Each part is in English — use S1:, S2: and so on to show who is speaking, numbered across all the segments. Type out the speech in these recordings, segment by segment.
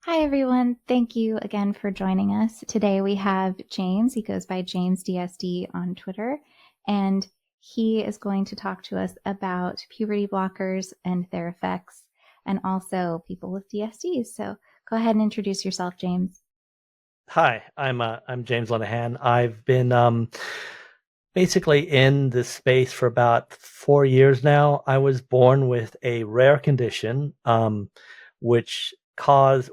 S1: Hi, everyone. Thank you again for joining us. Today we have James. He goes by James-DSD on Twitter, and he is going to talk to us about puberty blockers and their effects, and also people with DSDs. So go ahead and introduce yourself, James.
S2: Hi, I'm James Linehan. I've been basically in this space for about 4 years now. I was born with a rare condition, which caused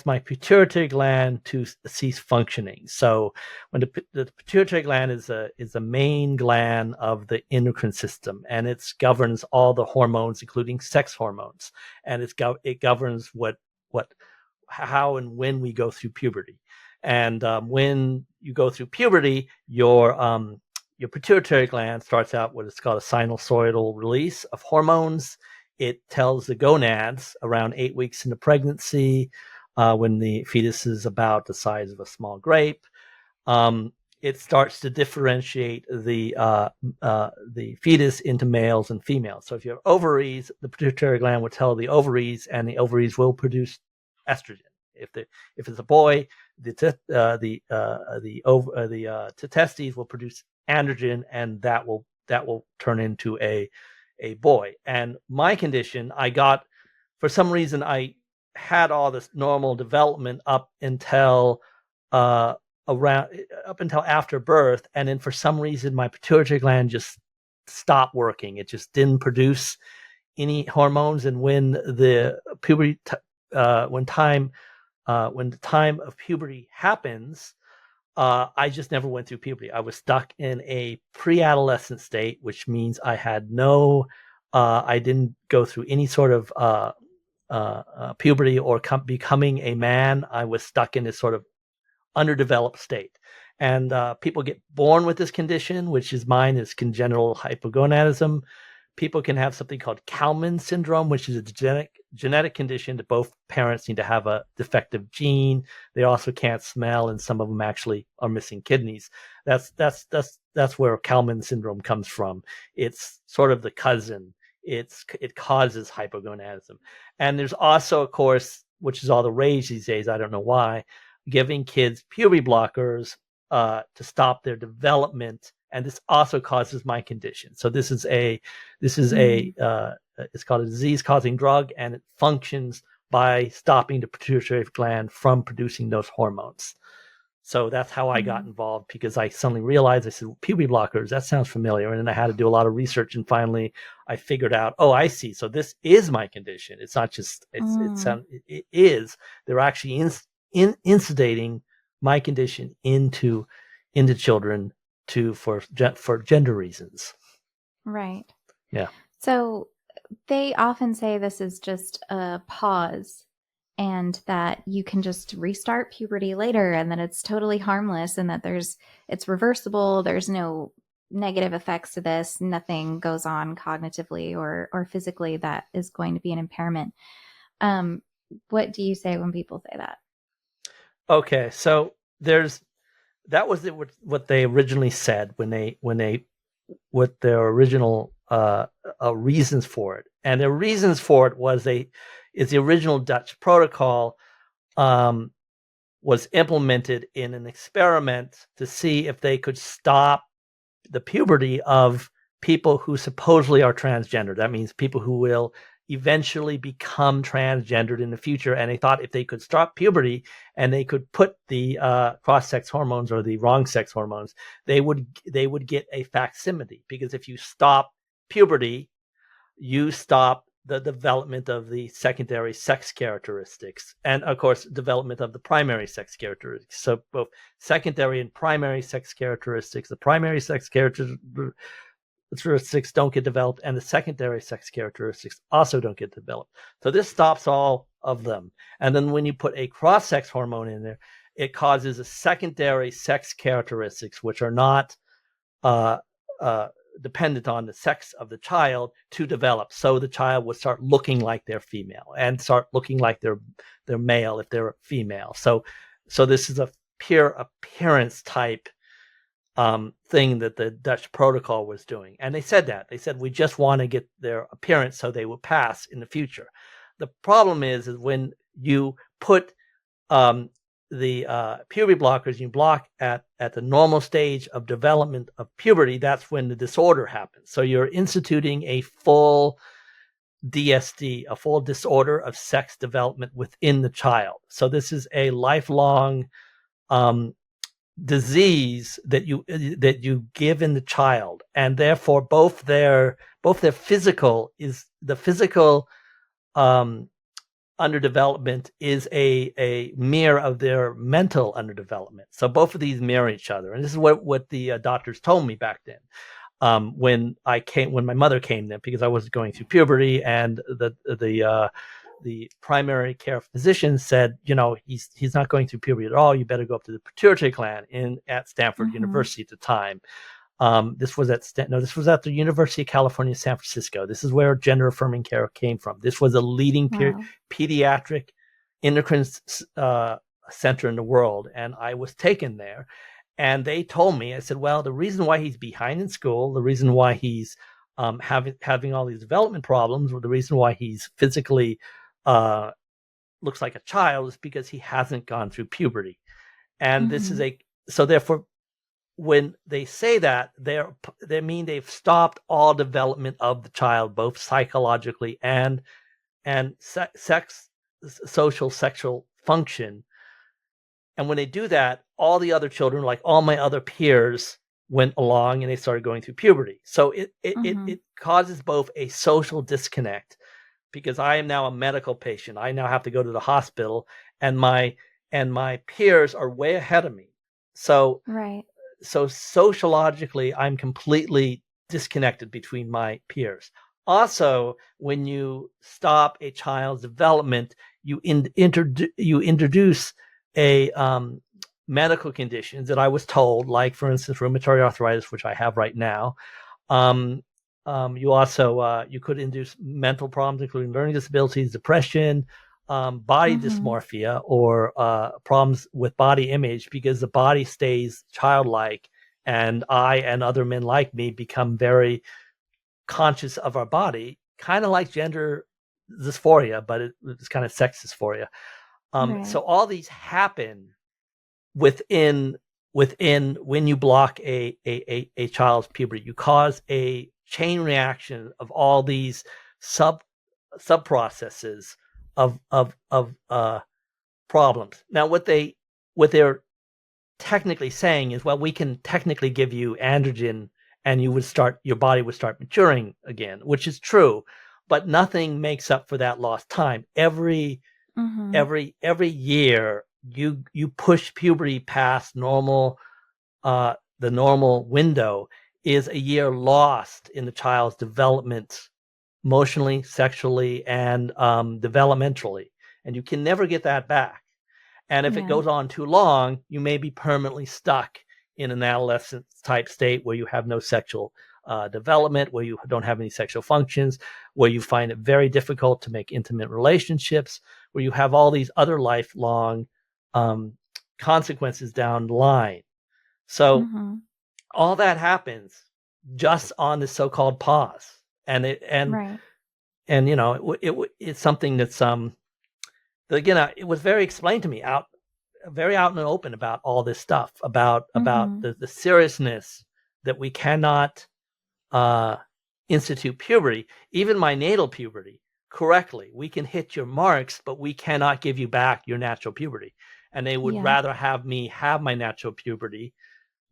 S2: my pituitary gland to cease functioning. So when the pituitary gland is the main gland of the endocrine system, and it governs all the hormones, including sex hormones, and it governs what how and when we go through puberty. And when you go through puberty, your pituitary gland starts out what is called a sinusoidal release of hormones. It tells the gonads around 8 weeks into pregnancy, when the fetus is about the size of a small grape. It starts to differentiate the fetus into males and females. So if you have ovaries, the pituitary gland will tell the ovaries, and the ovaries will produce estrogen. If it's a boy, the testes will produce androgen, and that will turn into a boy. And my condition, I got, for some reason, I had all this normal development uh, around up until after birth, and then for some reason my pituitary gland just stopped working. It just didn't produce any hormones, and when the time of puberty happens, I just never went through puberty. I was stuck in a pre-adolescent state, which means I didn't go through any sort of puberty or becoming a man. I was stuck in this sort of underdeveloped state. And people get born with this condition, which is mine, is congenital hypogonadism. People can have something called Kalman syndrome, which is a genetic condition that both parents need to have a defective gene. They also can't smell, and some of them actually are missing kidneys. That's where Kalman syndrome comes from. It's sort of the cousin. It causes hypogonadism, and there's also, of course, which is all the rage these days. I don't know why, giving kids puberty blockers to stop their development, and this also causes my condition. So this is a
S1: Mm,
S2: it's called a disease-causing drug, and it functions by stopping the pituitary gland from producing those hormones. So that's how I got
S1: mm,
S2: involved, because I suddenly realized, I said, puberty blockers, that sounds familiar. And then I had to do a lot of research, and finally I figured out, oh, I see. So this is my condition. It's not just,
S1: mm.
S2: it is, they're actually insedating my condition into children for gender reasons.
S1: Right.
S2: Yeah.
S1: So they often say this is just a pause and that you can just restart puberty later and that it's totally harmless and that it's reversible. There's no negative effects to this. Nothing goes on cognitively or physically that is going to be an impairment. Um, what do you say when people say that?
S2: Okay. So there's that was what they originally said when they what their original reasons for it, and their reasons for it is the original Dutch protocol um, was implemented in an experiment to see if they could stop the puberty of people who supposedly are transgender. That means people who will eventually become transgendered in the future. And they thought if they could stop puberty and they could put the cross-sex hormones or the wrong sex hormones, they would get a facsimile. Because if you stop puberty, you stop the development of the secondary sex characteristics, and of course development of the primary sex characteristics. So both secondary and primary sex characteristics, the primary sex characteristics don't get developed, and the secondary sex characteristics also don't get developed. So this stops all of them. And then when you put a cross-sex hormone in there, it causes a secondary sex characteristics, which are not uh, uh, dependent on the sex of the child, to develop. So the child would start looking like they're female and start looking like they're male if they're female. So this is a pure appearance type thing that the Dutch protocol was doing. And they said we just want to get their appearance so they will pass in the future. The problem is when you put puberty blockers, you block at the normal stage of development of puberty, that's when the disorder happens. So you're instituting a full DSD, a full disorder of sex development within the child. So this is a lifelong disease that you give in the child, and therefore both their physical underdevelopment is a mirror of their mental underdevelopment. So both of these mirror each other, and this is what the doctors told me back then. When my mother came then, because I was going through puberty, and the primary care physician said, he's not going through puberty at all. You better go up to the pituitary gland at Stanford University at the time. This was at the University of California, San Francisco. This is where gender affirming care came from. This was a leading pediatric endocrine center in the world, and I was taken there. And they told me, I said, well, the reason why he's behind in school, the reason why he's having all these development problems, or the reason why he's physically looks like a child, is because he hasn't gone through puberty. And this is so therefore, when they say that, they mean they've stopped all development of the child, both psychologically and sexual function. And when they do that, all the other children, like all my other peers, went along and they started going through puberty. So it causes both a social disconnect, because I am now a medical patient. I now have to go to the hospital, and my peers are way ahead of me. So sociologically, I'm completely disconnected between my peers. Also, when you stop a child's development, you introduce a medical conditions that I was told, like, for instance, rheumatoid arthritis, which I have right now. You also you could induce mental problems, including learning disabilities, depression, body dysmorphia, or problems with body image, because the body stays childlike, and I and other men like me become very conscious of our body, kind of like gender dysphoria, but it's kind of sex dysphoria. So all these happen within when you block a child's puberty. You cause a chain reaction of all these sub processes of problems. Now, what they're technically saying is, well, we can technically give you androgen, and your body would start maturing again, which is true, but nothing makes up for that lost time. Every year you push puberty past normal, the normal window is a year lost in the child's development, emotionally, sexually, and developmentally, and you can never get that back. And if it goes on too long, you may be permanently stuck in an adolescent type state where you have no sexual development, where you don't have any sexual functions, where you find it very difficult to make intimate relationships, where you have all these other lifelong consequences down the line. So all that happens just on the so-called pause, and it's something that's again, it was very explained to me very out and open about all this stuff, about the seriousness that we cannot institute puberty, even my natal puberty, correctly. We can hit your marks, but we cannot give you back your natural puberty. And they would rather have me have my natural puberty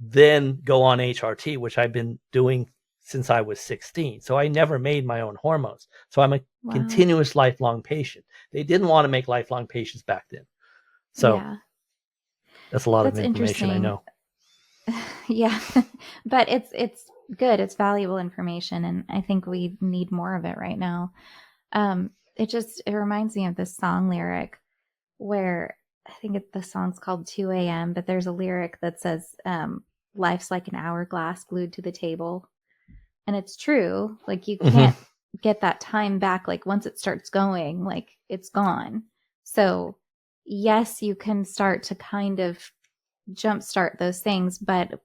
S2: than go on HRT, which I've been doing since I was 16. So I never made my own hormones. So I'm a continuous lifelong patient. They didn't want to make lifelong patients back then. So that's a lot of information, I know.
S1: Yeah, but it's good. It's valuable information, and I think we need more of it right now. It reminds me of this song lyric where I think the song's called 2 a.m., but there's a lyric that says, life's like an hourglass glued to the table. And it's true. Like, you can't get that time back. Like, once it starts going, like, it's gone. So yes, you can start to kind of jumpstart those things. But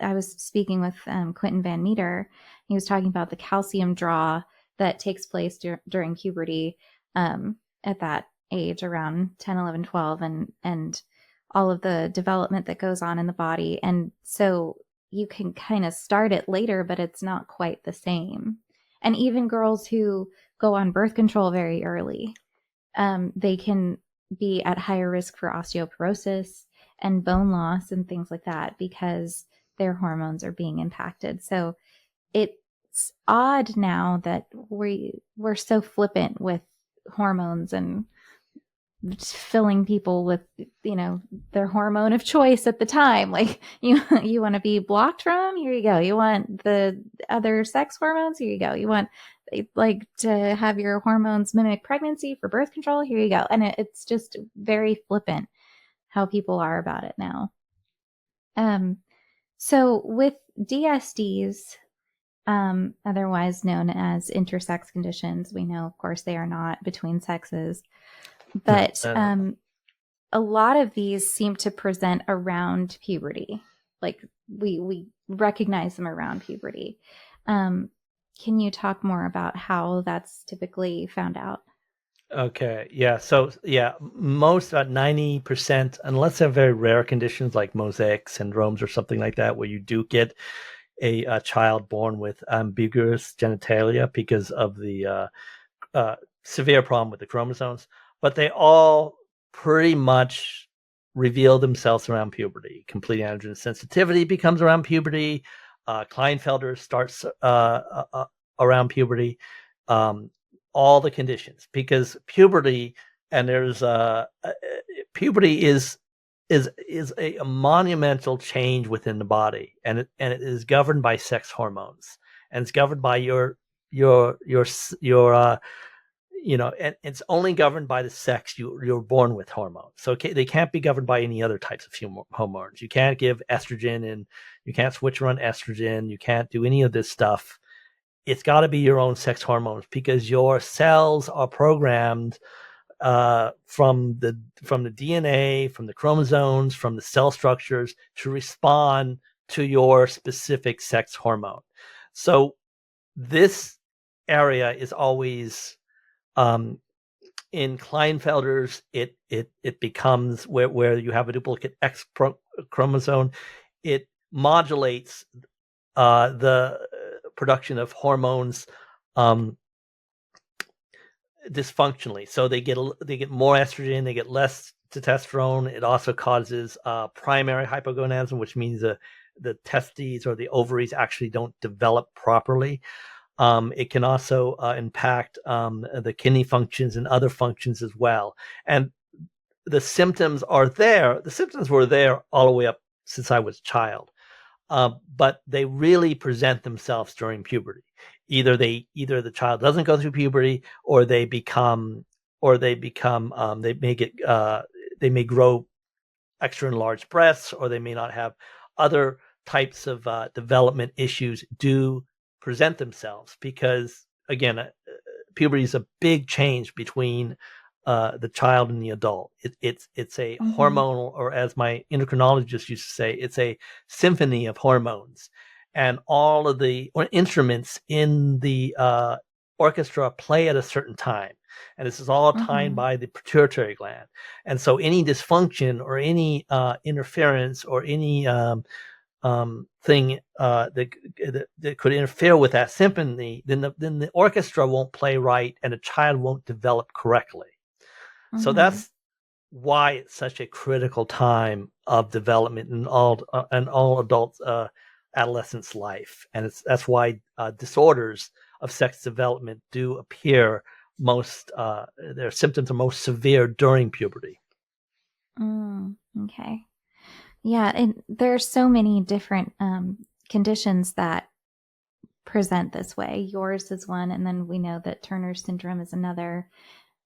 S1: I was speaking with Quentin Van Meter. He was talking about the calcium draw that takes place during puberty at that age around 10, 11, 12, and all of the development that goes on in the body. And so you can kind of start it later, but it's not quite the same. And even girls who go on birth control very early, they can be at higher risk for osteoporosis and bone loss and things like that because their hormones are being impacted. So it's odd now that we're so flippant with hormones and filling people with, you know, their hormone of choice at the time. Like you want to be blocked from, here you go. You want the other sex hormones, here you go. You want like to have your hormones mimic pregnancy for birth control, here you go. And it's just very flippant how people are about it now. So with DSDs, otherwise known as intersex conditions, we know, of course, they are not between sexes, but a lot of these seem to present around puberty. Like we recognize them around puberty. Can you talk more about how that's typically found out?
S2: Okay. Yeah. So yeah, most about 90%, unless they're very rare conditions like mosaic syndromes or something like that, where you do get a child born with ambiguous genitalia because of the severe problem with the chromosomes, but they all pretty much reveal themselves around puberty. Complete androgen sensitivity becomes around puberty. Klinefelter starts around puberty. All the conditions, because puberty, and there's puberty is a monumental change within the body, and it is governed by sex hormones, and it's governed by your you know, and it's only governed by the sex you're born with hormones. So they can't be governed by any other types of hormones. You can't give estrogen, and you can't switch around estrogen. You can't do any of this stuff. It's got to be your own sex hormones, because your cells are programmed from the DNA, from the chromosomes, from the cell structures to respond to your specific sex hormone. So this area is always in Klinefelter's, it becomes where you have a duplicate X chromosome. It modulates the production of hormones dysfunctionally. So they get more estrogen, they get less testosterone. It also causes primary hypogonadism, which means the testes or the ovaries actually don't develop properly. It can also impact the kidney functions and other functions as well. And the symptoms are there. The symptoms were there all the way up since I was a child. But they really present themselves during puberty. Either the child doesn't go through puberty, or they may grow extra enlarged breasts, or they may not have other types of development issues do present themselves, because again, puberty is a big change between the child and the adult. It's a hormonal, or as my endocrinologist used to say, it's a symphony of hormones, and all of the instruments in the orchestra play at a certain time, and this is all timed by the pituitary gland. And so any dysfunction or any interference or any thing that could interfere with that symphony, then the orchestra won't play right, and the child won't develop correctly. So that's why it's such a critical time of development in all adults' adolescence life, and that's why disorders of sex development do appear most. Their symptoms are most severe during puberty.
S1: Okay. Yeah, and there's so many different conditions that present this way. Yours is one, and then we know that Turner syndrome is another.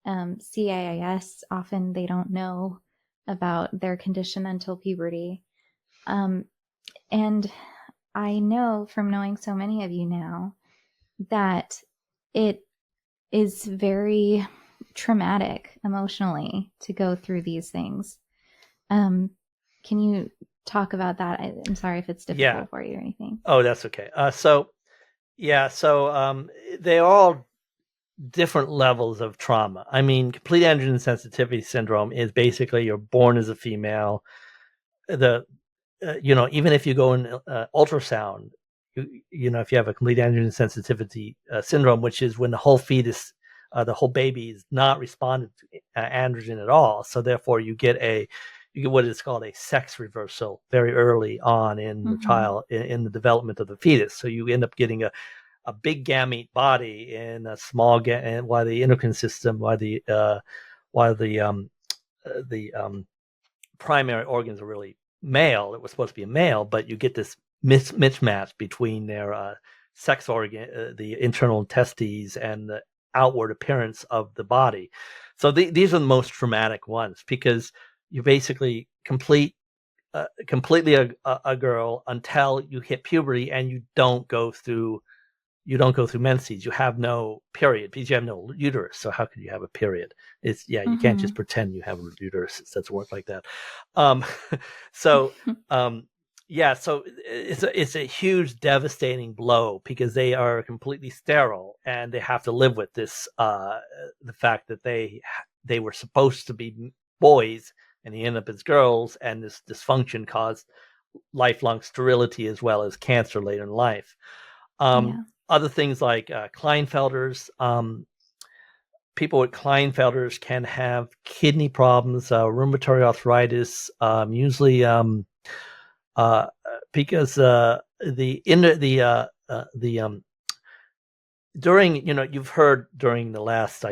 S1: CIIS, often they don't know about their condition until puberty. And I know from knowing so many of you now that it is very traumatic emotionally to go through these things. Can you talk about that? I'm sorry if it's difficult for you or anything.
S2: Oh, that's okay. So they all different levels of trauma. I mean, complete androgen sensitivity syndrome is basically you're born as a female. The even if you go in ultrasound, if you have a complete androgen sensitivity syndrome, which is when the whole fetus, the whole baby is not responding to androgen at all. So therefore, you get what is called a sex reversal very early on in the child in the development of the fetus. So you end up getting a big gamete body in a small and while the endocrine system, while the primary organs are really male. It was supposed to be a male, but you get this mismatch between their sex organ, the internal testes, and the outward appearance of the body. So these are the most traumatic ones because you basically completely a girl until you hit puberty, and you don't go through menses. You have no period because you have no uterus. So how could you have a period? You can't just pretend you have a uterus. It doesn't work like that. So so it's a huge devastating blow because they are completely sterile and they have to live with this the fact that they were supposed to be boys and they end up as girls, and this dysfunction caused lifelong sterility as well as cancer later in life. Other things like Klinefelters. People with Klinefelters can have kidney problems, rheumatoid arthritis, usually because during you've heard during the last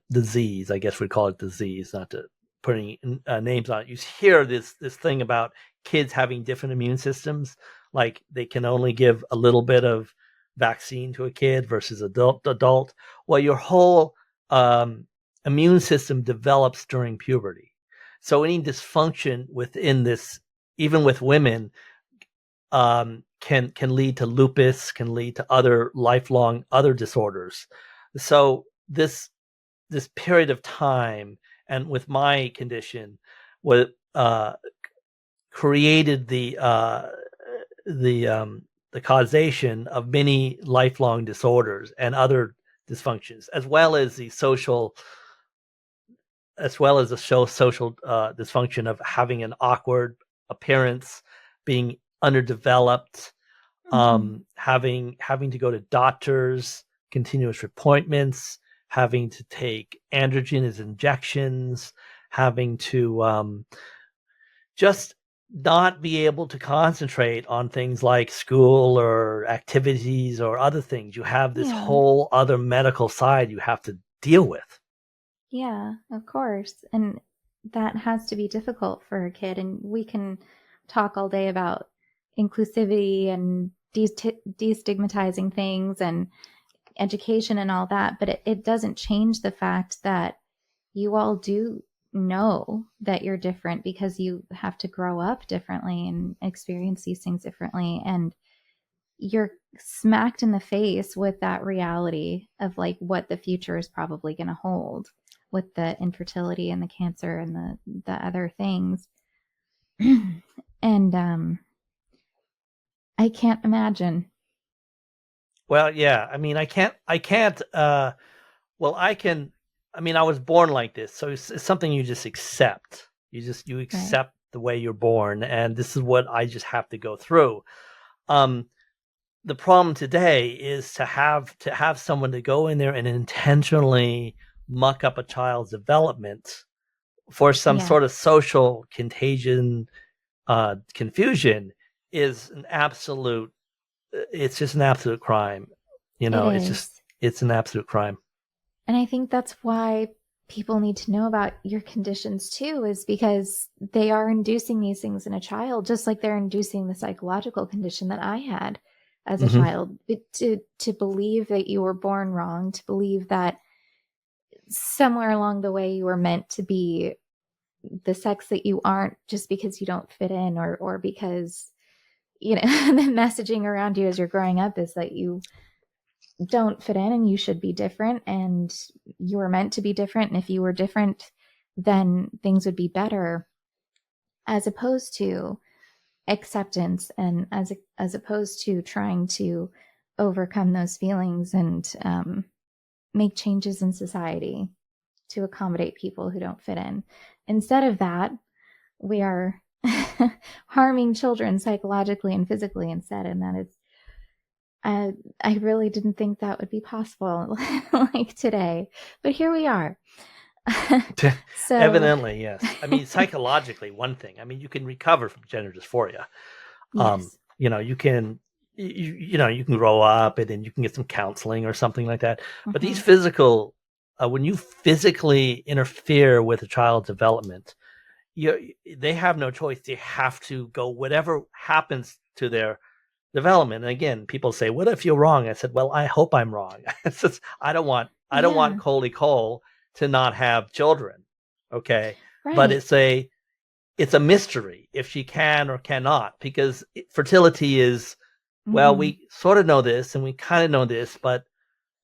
S2: disease, I guess we call it disease, not to put any names on it. You hear this thing about kids having different immune systems, like they can only give a little bit of vaccine to a kid versus adult. Well, your whole immune system develops during puberty. So any dysfunction within this, even with women, can lead to lupus, can lead to other lifelong other disorders. So this period of time, and with my condition, what created the causation of many lifelong disorders and other dysfunctions, as well as the social dysfunction of having an awkward appearance, being underdeveloped, having to go to doctors, continuous appointments, having to take androgen as injections, having to just not be able to concentrate on things like school or activities or other things. You have this whole other medical side you have to deal with.
S1: Yeah, of course. And that has to be difficult for a kid. And we can talk all day about inclusivity and destigmatizing things and education and all that, but it doesn't change the fact that you all do know that you're different because you have to grow up differently and experience these things differently, and you're smacked in the face with that reality of like what the future is probably going to hold with the infertility and the cancer and the other things. And I can't imagine.
S2: Well, yeah, I mean, I can. I mean, I was born like this, so it's something you just accept. You accept the way you're born, and this is what I just have to go through. The problem today is to have someone to go in there and intentionally muck up a child's development for some sort of social contagion, confusion is it's just an absolute crime. It's an absolute crime.
S1: And I think that's why people need to know about your conditions too, is because they are inducing these things in a child, just like they're inducing the psychological condition that I had as a child. To believe that you were born wrong, to believe that somewhere along the way you were meant to be the sex that you aren't just because you don't fit in, or because, the messaging around you as you're growing up is that you don't fit in and you should be different and you were meant to be different. And if you were different, then things would be better, as opposed to acceptance and as opposed to trying to overcome those feelings and make changes in society to accommodate people who don't fit in. Instead of that, we are harming children psychologically and physically instead. And that is, I really didn't think that would be possible like today, but here we are. So
S2: Evidently, yes. I mean, psychologically, one thing. I mean, you can recover from gender dysphoria.
S1: yes.
S2: You can, you can grow up and then you can get some counseling or something like that. But these physical, when you physically interfere with a child's development, they have no choice. They have to go whatever happens to their development. And again, people say, "What if you're wrong?" I said, "Well, I hope I'm wrong." I don't want Coley Cole to not have children. Okay,
S1: right.
S2: But it's a mystery if she can or cannot, because fertility is, well, we sort of know this and we kind of know this, but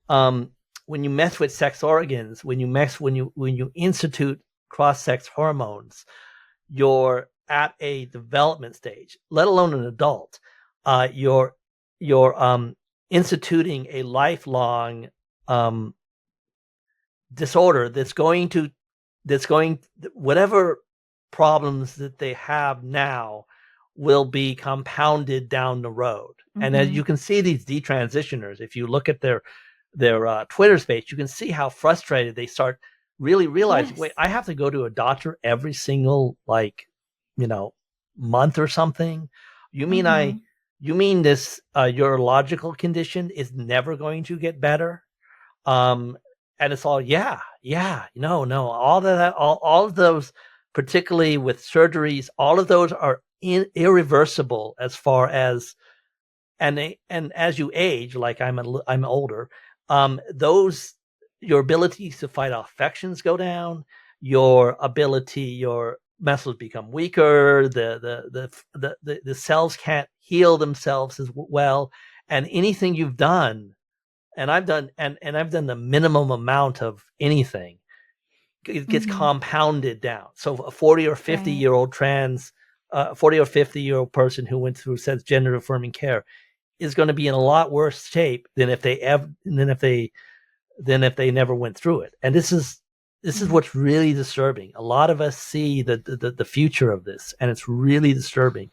S2: when you mess with sex organs, when you institute cross-sex hormones, you're at a development stage, let alone an adult. You're instituting a lifelong disorder that's going whatever problems that they have now will be compounded down the road. And as you can see, these detransitioners, if you look at their Twitter space, you can see how frustrated they start really realizing, wait, I have to go to a doctor every single month or something. You mean this urological condition is never going to get better? And it's all, no, all of those, particularly with surgeries, all of those are irreversible as far as, and as you age, like I'm older, your ability to fight off infections go down, your muscles become weaker, the cells can't heal themselves as well, and anything you've done, and I've done the minimum amount of anything, it gets compounded down. So a 40 or 50-year-old 40 or 50-year-old person who went through gender affirming care is going to be in a lot worse shape than if they never went through it. And this is what's really disturbing. A lot of us see the future of this, and it's really disturbing.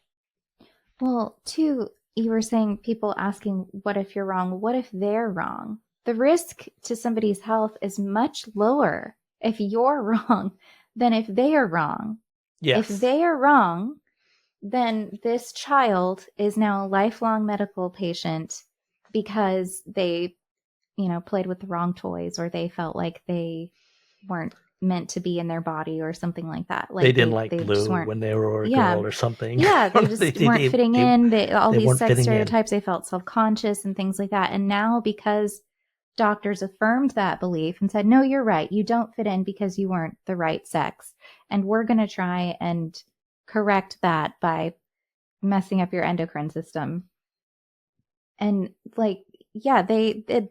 S1: Well, too, you were saying people asking, what if you're wrong? What if they're wrong? The risk to somebody's health is much lower if you're wrong than if they are wrong.
S2: Yes.
S1: If they are wrong, then this child is now a lifelong medical patient because they, played with the wrong toys, or they felt like they weren't meant to be in their body or something like that. Like
S2: they didn't like blue when they were a girl or something.
S1: Yeah, they just weren't fitting in. All these sex stereotypes, they felt self-conscious and things like that. And now, because doctors affirmed that belief and said, no, you're right, you don't fit in because you weren't the right sex, and we're going to try and correct that by messing up your endocrine system. And the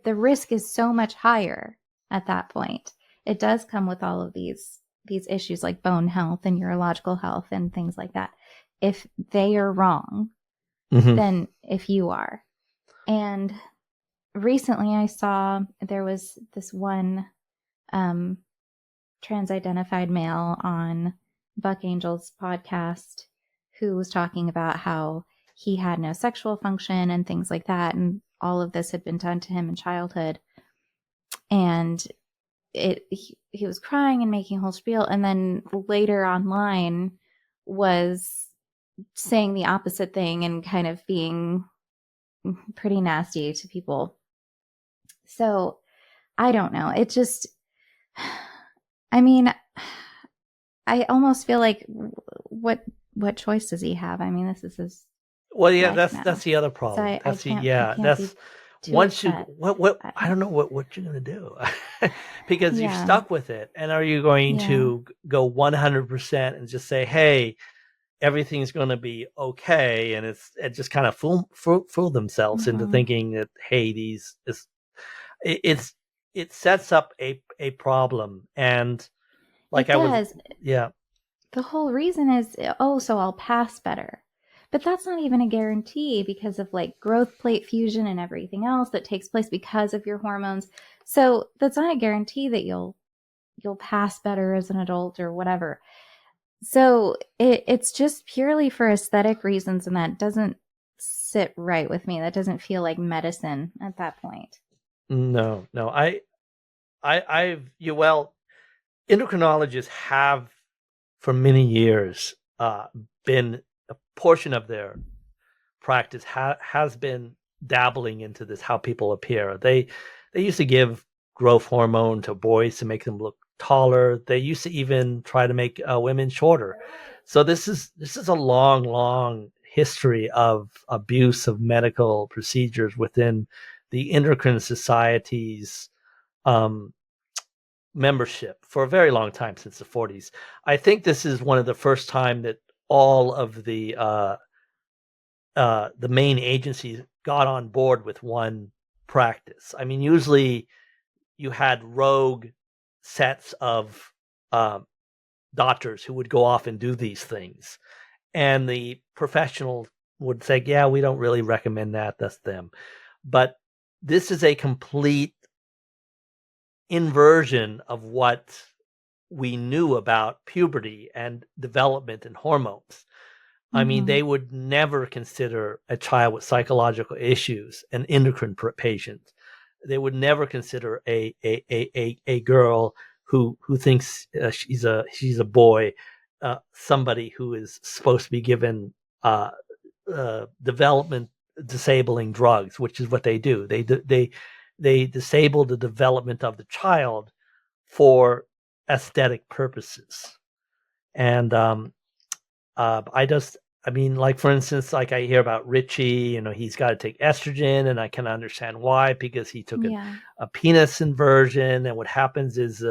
S1: risk is so much higher at that point. It does come with all of these issues like bone health and urological health and things like that. If they are wrong, then if you are. And recently I saw there was this one trans-identified male on Buck Angel's podcast who was talking about how he had no sexual function and things like that, and all of this had been done to him in childhood. And he was crying and making a whole spiel, and then later online was saying the opposite thing and kind of being pretty nasty to people. So I don't know. It just, I mean, I almost feel like what choice does he have? I mean, this is his.
S2: Well, yeah, that's the other problem. So once you I don't know what you're going to do because you're stuck with it. And are you going to go 100% and just say, hey, everything's going to be okay, and it just kind of fool themselves into thinking that, hey, it sets up a problem. And like the
S1: whole reason is, so I'll pass better. But that's not even a guarantee because of like growth plate fusion and everything else that takes place because of your hormones. So that's not a guarantee that you'll pass better as an adult or whatever. So it's just purely for aesthetic reasons, and that doesn't sit right with me. That doesn't feel like medicine at that point.
S2: No, no. Well, endocrinologists have for many years been a portion of their practice has been dabbling into this, how people appear. They used to give growth hormone to boys to make them look taller. They used to even try to make women shorter. So this is a long history of abuse of medical procedures within the endocrine society's um, membership for a very long time, since the 40s. I think this is one of the first time that all of the main agencies got on board with one practice. I mean, usually you had rogue sets of doctors who would go off and do these things, and the professional would say, "Yeah, we don't really recommend that. That's them." But this is a complete inversion of what we knew about puberty and development and hormones. I mean,
S1: Mm-hmm.
S2: they would never consider a child with psychological issues an endocrine patient. They would never consider a girl who thinks she's a boy somebody who is supposed to be given development disabling drugs, which is what they do. They disable the development of the child for aesthetic purposes. And I mean, like, for instance, like I hear about Richie, he's got to take estrogen, and I can understand why, because he took
S1: Yeah.
S2: a penis inversion. And what happens is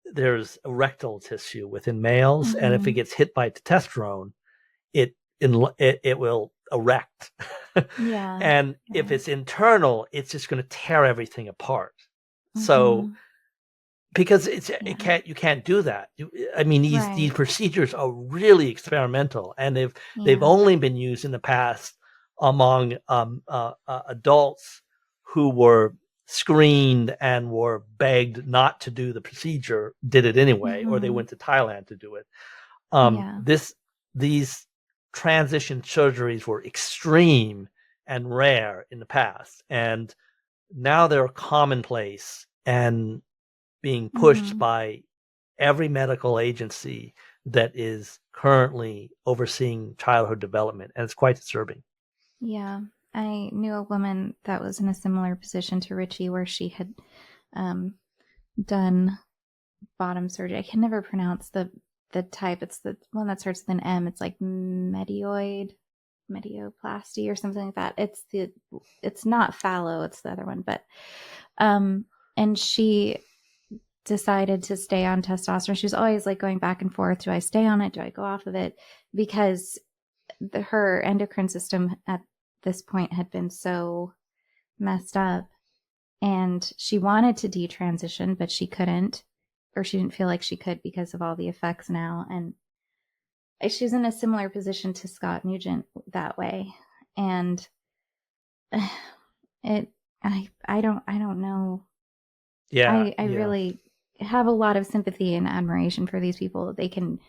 S2: there's erectile tissue within males, and if it
S1: Mm-hmm.
S2: gets hit by testosterone, it will erect.
S1: Yeah.
S2: And if
S1: Yeah.
S2: it's internal, it's just going to tear everything apart. So
S1: Mm-hmm.
S2: because
S1: Yeah.
S2: you can't do that. I mean, these
S1: Right.
S2: procedures are really experimental, and they've
S1: Yeah.
S2: only been used in the past among adults who were screened and were begged not to do the procedure, did it anyway, or they
S1: Mm-hmm.
S2: went to Thailand to do it.
S1: Yeah.
S2: These transition surgeries were extreme and rare in the past, and now they're commonplace and being pushed
S1: Mm-hmm.
S2: by every medical agency that is currently overseeing childhood development, and it's quite disturbing.
S1: Yeah. I knew a woman that was in a similar position to Richie, where she had um, done bottom surgery. I can never pronounce the type. It's the one that starts with an M. It's like medioplasty or something like that. It's not phallo. It's the other one, but um, and she decided to stay on testosterone. She was always like going back and forth. Do I stay on it? Do I go off of it? Because her endocrine system at this point had been so messed up, and she wanted to detransition, but she couldn't, or she didn't feel like she could because of all the effects now. And she's in a similar position to Scott Nugent that way. And it, I don't know.
S2: Yeah,
S1: I
S2: yeah.
S1: really have a lot of sympathy and admiration for these people. They can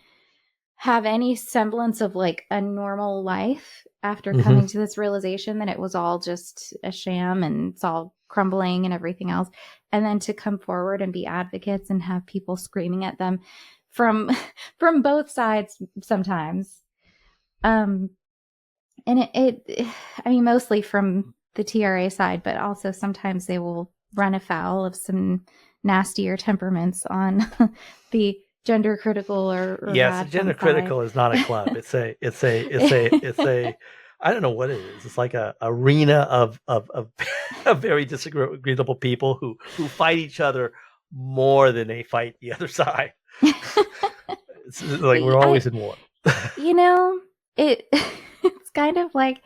S1: have any semblance of like a normal life after
S2: Hmm.
S1: coming to this realization that it was all just a sham and it's all crumbling and everything else, and then to come forward and be advocates and have people screaming at them from from both sides sometimes. um and I mean, mostly from the TRA side, but also sometimes they will run afoul of some nastier temperaments on the gender critical or
S2: Yes,
S1: rad
S2: gender
S1: fem side.
S2: critical is not a club. It's a I don't know what it is. It's like a arena of of very disagreeable people who fight each other more than they fight the other side. It's like we're
S1: I,
S2: always in war.
S1: you know, it it's kind of like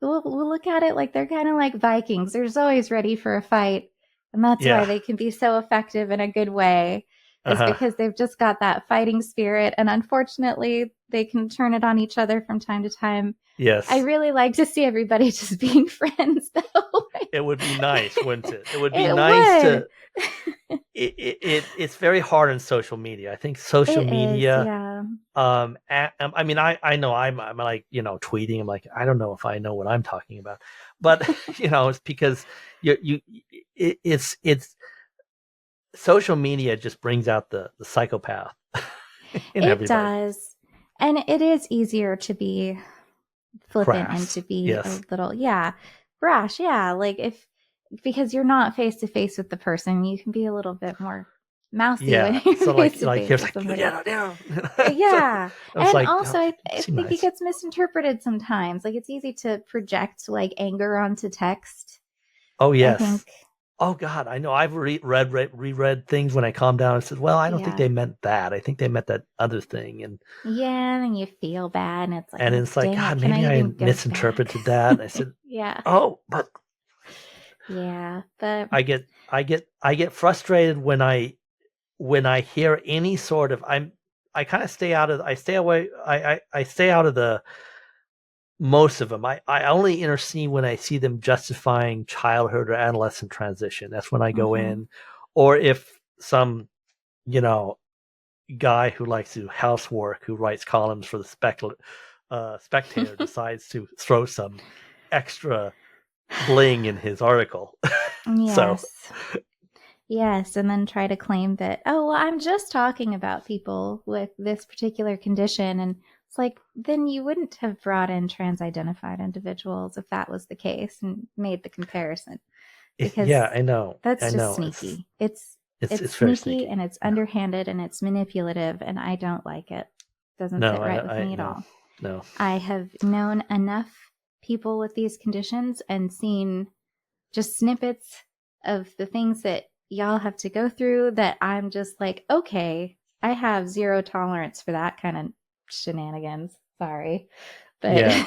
S1: we'll look at it like they're kind of like Vikings. They're always ready for a fight, and that's why
S2: Yeah.
S1: they can be so effective in a good way. is
S2: Uh-huh.
S1: because they've just got that fighting spirit. And unfortunately, they can turn it on each other from time to time. I
S2: Yes.
S1: really like to see everybody just being friends, though.
S2: It would be nice, wouldn't it? It would be
S1: It
S2: nice
S1: would.
S2: to. It's very hard on social media. I think social
S1: It is,
S2: media.
S1: yeah.
S2: I mean, I know I'm like, tweeting. I'm like, I don't know if I know what I'm talking about, but it's because it's social media just brings out the psychopath in
S1: It
S2: everybody.
S1: does. And it is easier to be flippant and
S2: Crass.
S1: to be a
S2: Yes.
S1: little, yeah, brash. Yeah. Like because you're not face to face with the person, you can be a little bit more mousy when
S2: Yeah.
S1: you're
S2: So
S1: face to
S2: like
S1: face
S2: here's
S1: with
S2: like
S1: somebody.
S2: so
S1: Yeah.
S2: I was
S1: And
S2: like,
S1: also, I
S2: seem
S1: think it
S2: nice.
S1: gets misinterpreted sometimes. Like, it's easy to project like anger onto text.
S2: Oh
S1: I
S2: yes.
S1: think,
S2: Oh God, I know. I've reread things when I calm down and said, "Well, I don't think
S1: yeah.
S2: they meant that. I think they meant that other thing."
S1: Yeah. And you feel bad. And it's like,
S2: And
S1: oh,
S2: it's like,
S1: dang
S2: God,
S1: it. Can I
S2: maybe I
S1: even go back?
S2: misinterpreted that. And I said,
S1: Yeah.
S2: "Oh, but
S1: Yeah. But
S2: I get frustrated when I hear any sort of I kind of stay out of I stay away I stay out of the most of them. I only intercede when I see them justifying childhood or adolescent transition. That's when I go
S1: mhm.
S2: in, or if some you know guy who likes to do housework, who writes columns for the Spectator, decides to throw some extra bling in his article. So
S1: Yes. Yes, and then try to claim that, oh, well, I'm just talking about people with this particular condition. And it's like, then you wouldn't have brought in trans identified individuals if that was the case and made the comparison,
S2: yeah,
S1: because
S2: I
S1: that's just
S2: know, it's
S1: sneaky. It's
S2: it's very
S1: sneaky
S2: sneaky.
S1: and it's
S2: Yeah.
S1: underhanded and it's manipulative, and I don't like it. Doesn't
S2: No,
S1: sit right with me at
S2: no,
S1: all.
S2: no.
S1: I have known enough people with these conditions and seen just snippets of the things that y'all have to go through that I'm just like, okay, I have zero tolerance for that kind of shenanigans. Sorry. But
S2: Yeah.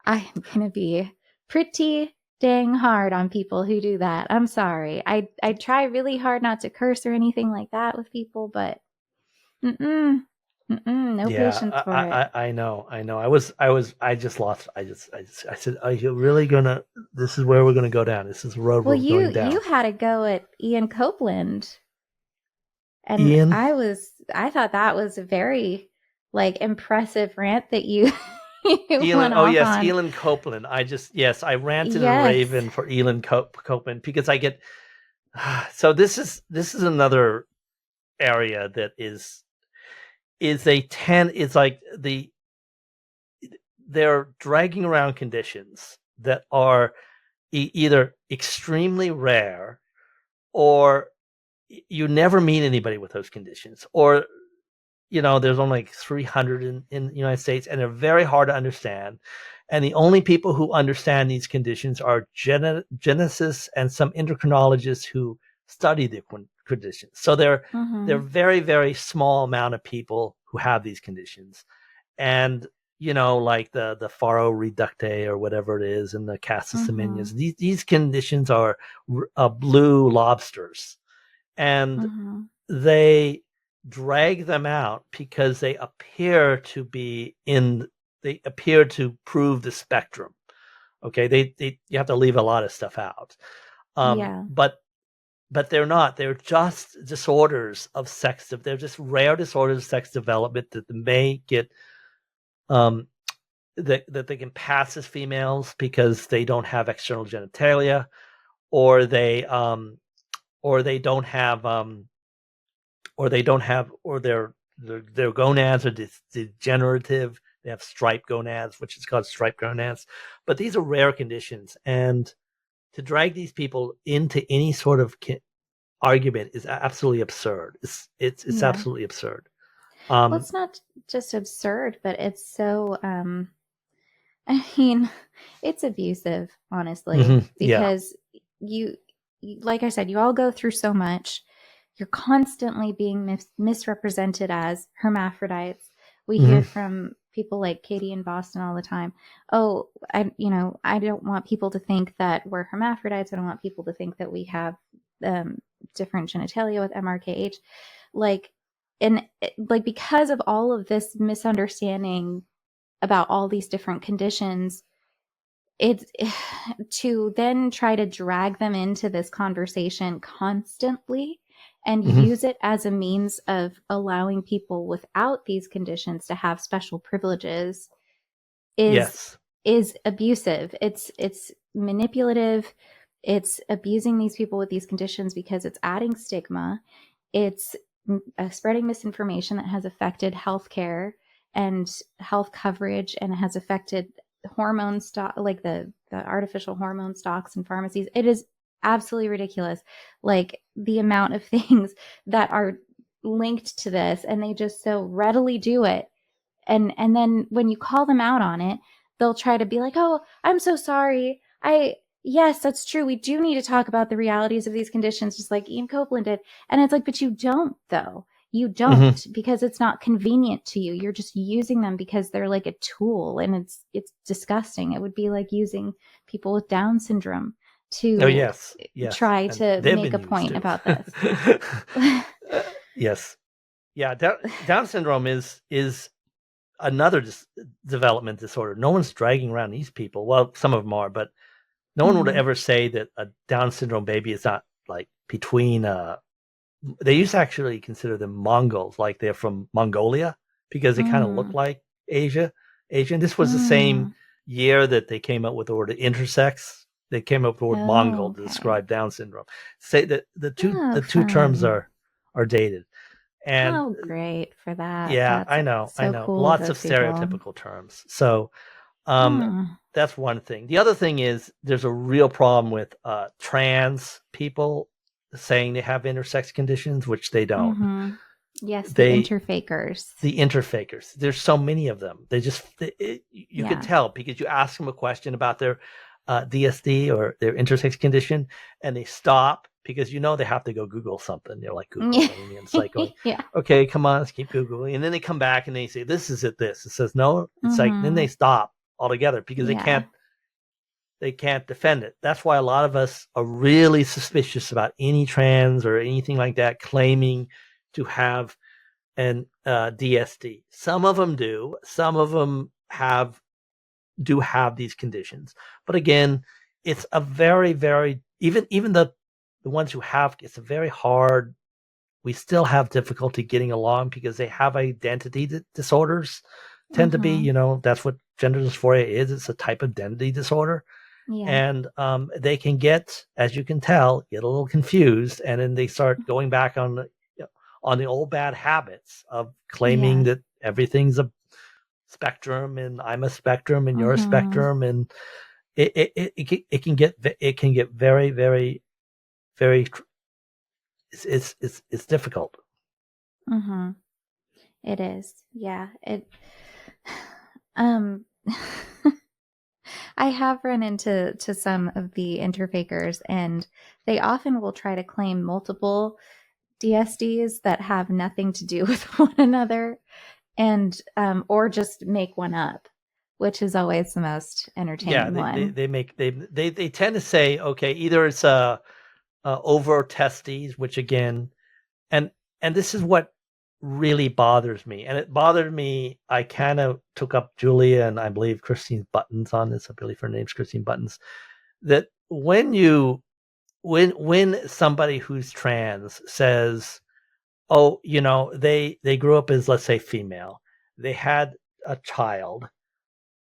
S1: I'm going to be pretty dang hard on people who do that. I'm sorry. I try really hard not to curse or anything like that with people, but no
S2: Yeah,
S1: patience for it.
S2: I know, I know. I just lost. I said, are you really gonna? This is where we're gonna go down. This is the road
S1: Well,
S2: we're going
S1: you
S2: down.
S1: had a go at Ian Copeland. And
S2: Ian,
S1: I thought that was a very like impressive rant that you you
S2: Elon.
S1: went
S2: Oh
S1: off
S2: yes,
S1: on.
S2: Elon Copeland. Yes, I ranted and
S1: Yes.
S2: raven for Elon Copeland because I get. So this is another area that is a 10. It's like they're dragging around conditions that are either extremely rare or you never meet anybody with those conditions, or there's only like 300 in the United States, and they're very hard to understand. And the only people who understand these conditions are geneticists and some endocrinologists who study the conditions. So they're
S1: Mm-hmm.
S2: very, very small amount of people who have these conditions. And like the faro reducte or whatever it is, and the
S1: Mm-hmm.
S2: cassosemias, these conditions are blue lobsters, and
S1: Mm-hmm.
S2: they drag them out because they appear to prove the spectrum. Okay, they you have to leave a lot of stuff out.
S1: Yeah.
S2: But they're not. They're just disorders of they're just rare disorders of sex development that may get um that they can pass as females because they don't have external genitalia, or they don't have or their gonads are degenerative. They have striped gonads, which is called striped gonads. But these are rare conditions, and to drag these people into any sort of argument is absolutely absurd. It's
S1: Yeah.
S2: absolutely absurd.
S1: Well, it's not just absurd, but it's so I mean, it's abusive, honestly,
S2: Yeah.
S1: because you like I said, you all go through so much. You're constantly being misrepresented as hermaphrodites. We hear
S2: hmm
S1: from people like Katie in Boston all the time. Oh, I don't want people to think that we're hermaphrodites. I don't want people to think that we have different genitalia with MRKH, like, and like, because of all of this misunderstanding about all these different conditions, it's to then try to drag them into this conversation constantly and
S2: Mhm.
S1: use it as a means of allowing people without these conditions to have special privileges is
S2: Yes.
S1: abusive. It's manipulative. It's abusing these people with these conditions because it's adding stigma. It's spreading misinformation that has affected healthcare and health coverage, and it has affected hormone stock, like the artificial hormone stocks in pharmacies. It is absolutely ridiculous, like the amount of things that are linked to this, and they just so readily do it. And then when you call them out on it, they'll try to be like, "Oh, I'm so sorry. I Yes, that's true. We do need to talk about the realities of these conditions, just like Ian Copeland did." And it's like, but you don't, though. You
S2: Mhm.
S1: don't, because it's not convenient to you. You're just using them because they're like a tool, and it's disgusting. It would be like using people with Down syndrome
S2: Oh,
S1: to
S2: yes. Yes.
S1: try
S2: And
S1: to
S2: they've
S1: make
S2: been
S1: a
S2: used
S1: point
S2: too.
S1: about this.
S2: Yes. Yeah. Down syndrome is another development disorder. No one's dragging around these people. Well, some of them are, but no one would
S1: Mhm.
S2: ever say that a Down syndrome baby is not like between. They used to actually consider them Mongols, like they're from Mongolia, because they kind of look
S1: Mm.
S2: like Asian. This was the same
S1: Mm.
S2: year that they came up with the word intersex. They came up with the word
S1: Oh,
S2: Mongol to
S1: okay.
S2: describe Down syndrome. Say that
S1: Oh,
S2: the two terms
S1: fun.
S2: are dated, and
S1: How great for that.
S2: yeah,
S1: That's
S2: I
S1: so
S2: know,
S1: cool of
S2: lots of
S1: those people.
S2: stereotypical terms. So um,
S1: Hmm.
S2: that's one thing. The other thing is there's a real problem with trans people saying they have intersex conditions, which they don't.
S1: Mm-hmm. Yes, the
S2: They
S1: interfakers.
S2: the interfakers. There's so many of them. You could
S1: Yeah.
S2: tell because you ask them a question about their DSD or their intersex condition, and they stop because they have to go Google something. They're like Googling, and it's like going,
S1: Yeah.
S2: okay, come on, let's keep Googling, and then they come back and they say, "This is it. This." It says no. It's like then
S1: Mm-hmm.
S2: they stop altogether because
S1: Yeah.
S2: they can't defend it. That's why a lot of us are really suspicious about any trans or anything like that claiming to have an DSD. Some of them do. Some of them do have these conditions. But again, it's a very, very even the ones who have, it's a very hard. We still have difficulty getting along because they have identity disorders. Tend to be,
S1: Mm-hmm.
S2: that's what gender dysphoria is. It's a type of identity disorder,
S1: Yeah.
S2: and they can get, as you can tell, get a little confused, and then they start going back on the old bad habits of claiming
S1: Yeah.
S2: that everything's a spectrum and I'm a spectrum and you're a
S1: Mm-hmm.
S2: spectrum, and it can get very, very, very, it's difficult.
S1: Mm-hmm. It is. Yeah. Um I have run into some of the interfakers, and they often will try to claim multiple DSDs that have nothing to do with one another, and or just make one up, which is always the most
S2: Yeah,
S1: entertaining one.
S2: they tend to say, okay, either it's over testes, which again, and this is what really bothers me, and it bothered me. I kind of took up Julia and I believe Christine Buttons on this. I believe her name's Christine Buttons. That when somebody who's trans says, oh, they grew up as, let's say, female, they had a child,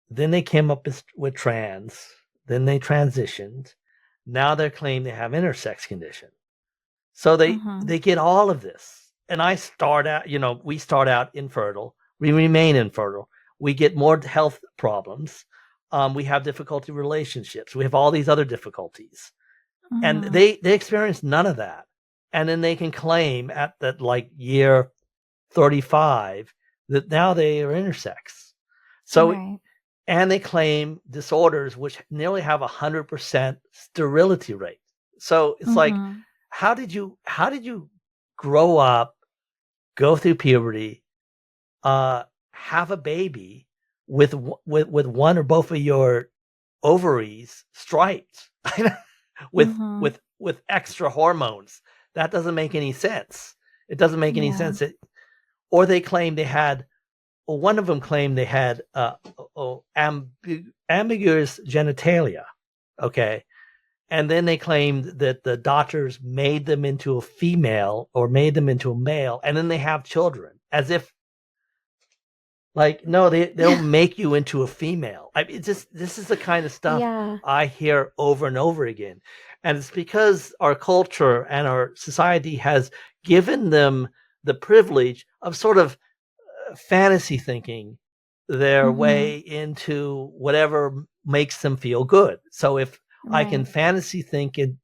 S2: then they came up with trans, then they transitioned, now they're claiming they have intersex condition. So
S1: Mm-hmm.
S2: they get all of this. And we start out infertile, we remain infertile, we get more health problems, we have difficulty relationships, we have all these other difficulties, and
S1: Mm-hmm.
S2: they experience none of that, and then they can claim at that, like, year 35, that now they are intersex. So,
S1: Right.
S2: and they claim disorders which nearly have 100% sterility rate. So it's like,
S1: Mm-hmm.
S2: how did you grow up, go through puberty, have a baby with one or both of your ovaries striped with
S1: Mm-hmm.
S2: with extra hormones That doesn't make any sense. It doesn't make any
S1: Yeah.
S2: sense. Or they claim they had, or one of them claimed they had ambiguous genitalia. Okay. And then they claimed that the doctors made them into a female or made them into a male, and then they have children, as if, like, no, they don't make you into a female. I mean, this is the kind of stuff
S1: Yeah.
S2: I hear over and over again. And it's because our culture and our society has given them the privilege of sort of fantasy thinking their
S1: Mm-hmm.
S2: way into whatever makes them feel good. So if I can
S1: Right.
S2: fantasy think in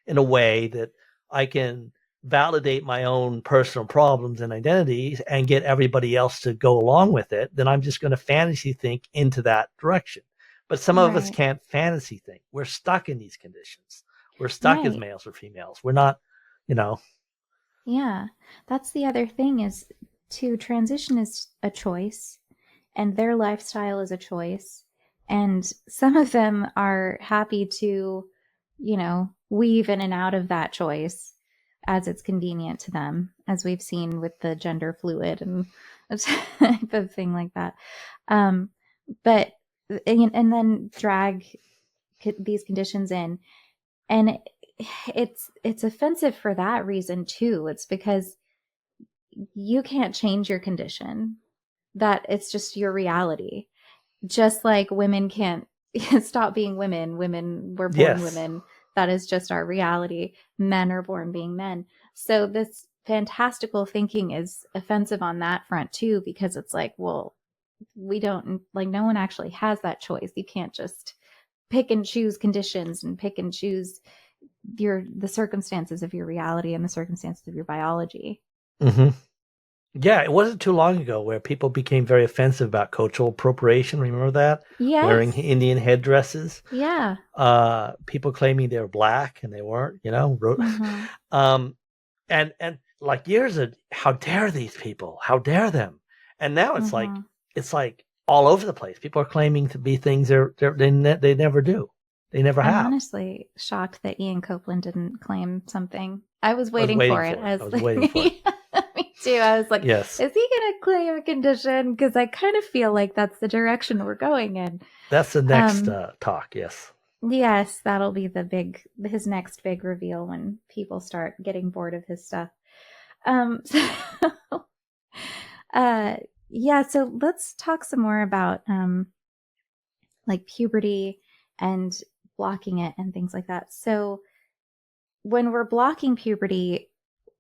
S2: a way that I can validate my own personal problems and identities and get everybody else to go along with it, then I'm just going to fantasy think into that direction. But some of us
S1: Right.
S2: can't fantasy think. We're stuck in these conditions. We're stuck as
S1: Right.
S2: males or females. We're not, you know.
S1: Yeah. That's the other thing is to transition is a choice and their lifestyle is a choice. And some of them are happy to, weave in and out of that choice as it's convenient to them, as we've seen with the gender fluid and type of thing like that. Um, but, and then drag these conditions in. And it's offensive for that reason too. It's because you can't change your condition. That it's just your reality. Just like women can't stop being women. Women were born
S2: Yes.
S1: women. That is just our reality. Men are born being men. So this fantastical thinking is offensive on that front too, because it's like, well, we don't, like, no one actually has that choice. You can't just pick and choose conditions and pick and choose the circumstances of your reality and the circumstances of your biology.
S2: Mm-hmm. Yeah, it wasn't too long ago where people became very offensive about cultural appropriation. Remember that?
S1: Yes.
S2: Wearing Indian headdresses.
S1: Yeah.
S2: People claiming they were black and they weren't,
S1: Mm-hmm.
S2: And like years of, how dare these people? How dare them? And now it's
S1: Mm-hmm.
S2: like all over the place. People are claiming to be things they never do. They never
S1: I'm
S2: have.
S1: honestly shocked that Ian Copeland didn't claim something. I was waiting,
S2: waiting
S1: for it.
S2: I was waiting for it.
S1: Me too. I was like,
S2: yes.
S1: Is he going to claim a condition? Because I kind of feel like that's the direction we're going in.
S2: That's the next talk. Yes.
S1: Yes, that'll be his next big reveal when people start getting bored of his stuff. So, yeah, so let's talk some more about like puberty and blocking it and things like that. So when we're blocking puberty,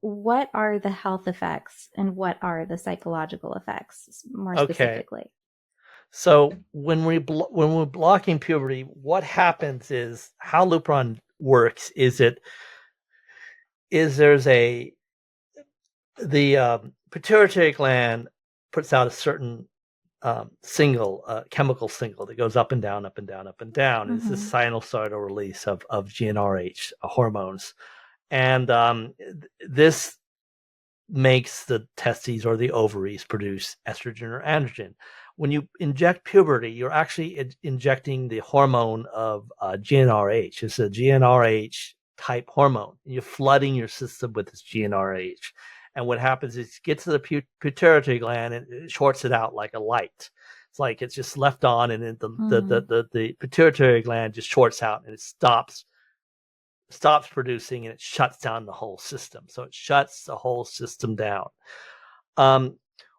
S1: what are the health effects and what are the psychological effects more specifically?
S2: So when we're blocking puberty, what happens is, how Lupron works is the pituitary gland puts out a certain chemical signal that goes up and down, up and down, up and down. Mm-hmm. It's the sinusoidal release of GnRH hormones. And this makes the testes or the ovaries produce estrogen or androgen. When you inject puberty, you're actually injecting the hormone of GnRH. It's a GnRH type hormone. And you're flooding your system with this GnRH. And what happens is it gets to the pituitary gland and it shorts it out like a light. It's like it's just left on, and then the pituitary gland just shorts out and it stops producing, and it shuts down the whole system. So it shuts the whole system down.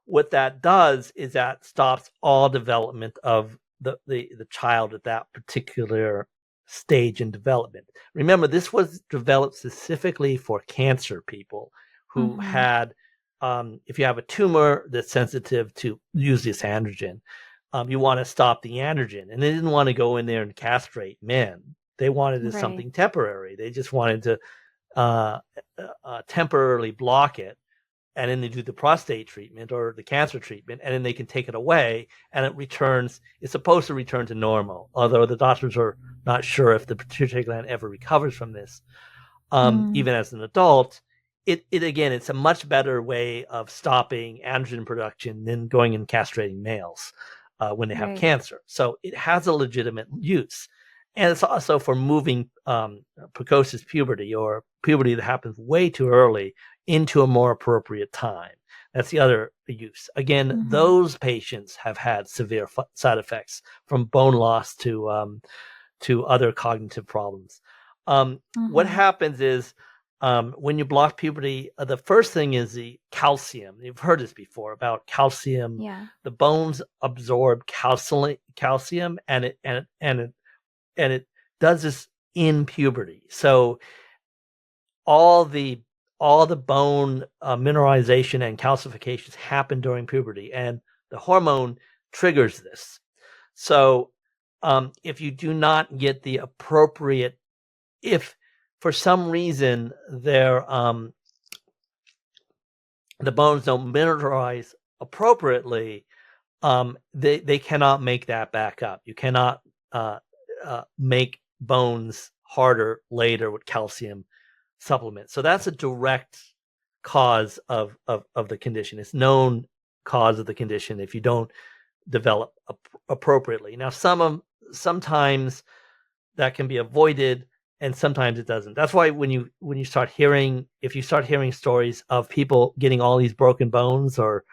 S2: What that does is that stops all development of the child at that particular stage in development. Remember, this was developed specifically for cancer people who had, if you have a tumor that's sensitive to use this androgen, you want to stop the androgen. And they didn't want to go in there and castrate men. They wanted something temporary. They just wanted to temporarily block it, and then they do the prostate treatment or the cancer treatment, and then they can take it away, and it returns. It's supposed to return to normal, although the doctors are not sure if the pituitary gland ever recovers from this. Even as an adult, it again, it's a much better way of stopping androgen production than going and castrating males when they have cancer. So it has a legitimate use. And it's also for moving precocious puberty or puberty that happens way too early into a more appropriate time. That's the other use. Again, those patients have had severe side effects from bone loss to other cognitive problems. What happens is when you block puberty, the first thing is the calcium. You've heard this before about calcium.
S1: Yeah.
S2: The bones absorb calcium, and it does this in puberty. So all the bone mineralization and calcifications happen during puberty, and the hormone triggers this. So if you do not get the appropriate, if for some reason the bones don't mineralize appropriately, they cannot make that back up. You cannot make bones harder later with calcium supplements. So that's a direct cause of the condition. It's known cause of the condition if you don't develop appropriately. Now, sometimes that can be avoided, and sometimes it doesn't. That's why when you start hearing, if you start hearing stories of people getting all these broken bones, or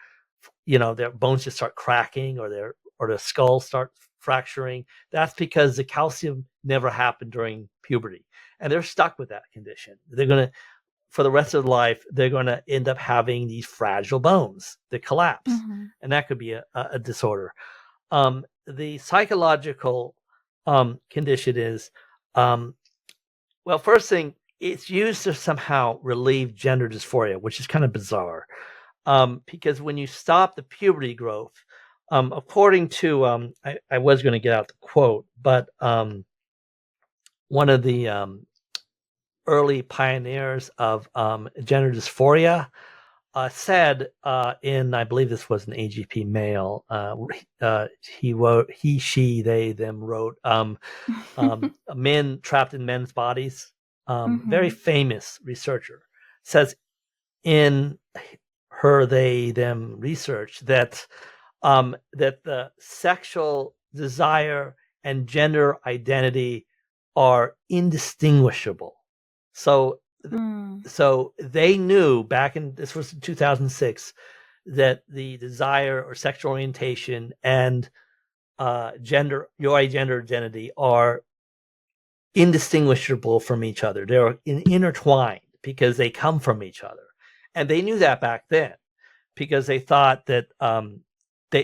S2: their bones just start cracking, or their skull starts fracturing, that's because the calcium never happened during puberty, and they're stuck with that condition. They're going to, for the rest of their life, they're going to end up having these fragile bones that collapse, and that could be a disorder. The psychological condition is, well, first thing, it's used to somehow relieve gender dysphoria, which is kind of bizarre, because when you stop the puberty growth, according to, I was going to get out the quote, but one of the early pioneers of gender dysphoria said in, I believe this was an AGP male, he wrote, he, she, they, them wrote, men trapped in men's bodies. Very famous researcher says in her, they, them research that that the sexual desire and gender identity are indistinguishable. So they knew back in, this was in 2006, that the desire or sexual orientation and gender, your gender identity, are indistinguishable from each other. They're intertwined because they come from each other. And they knew that back then because they thought that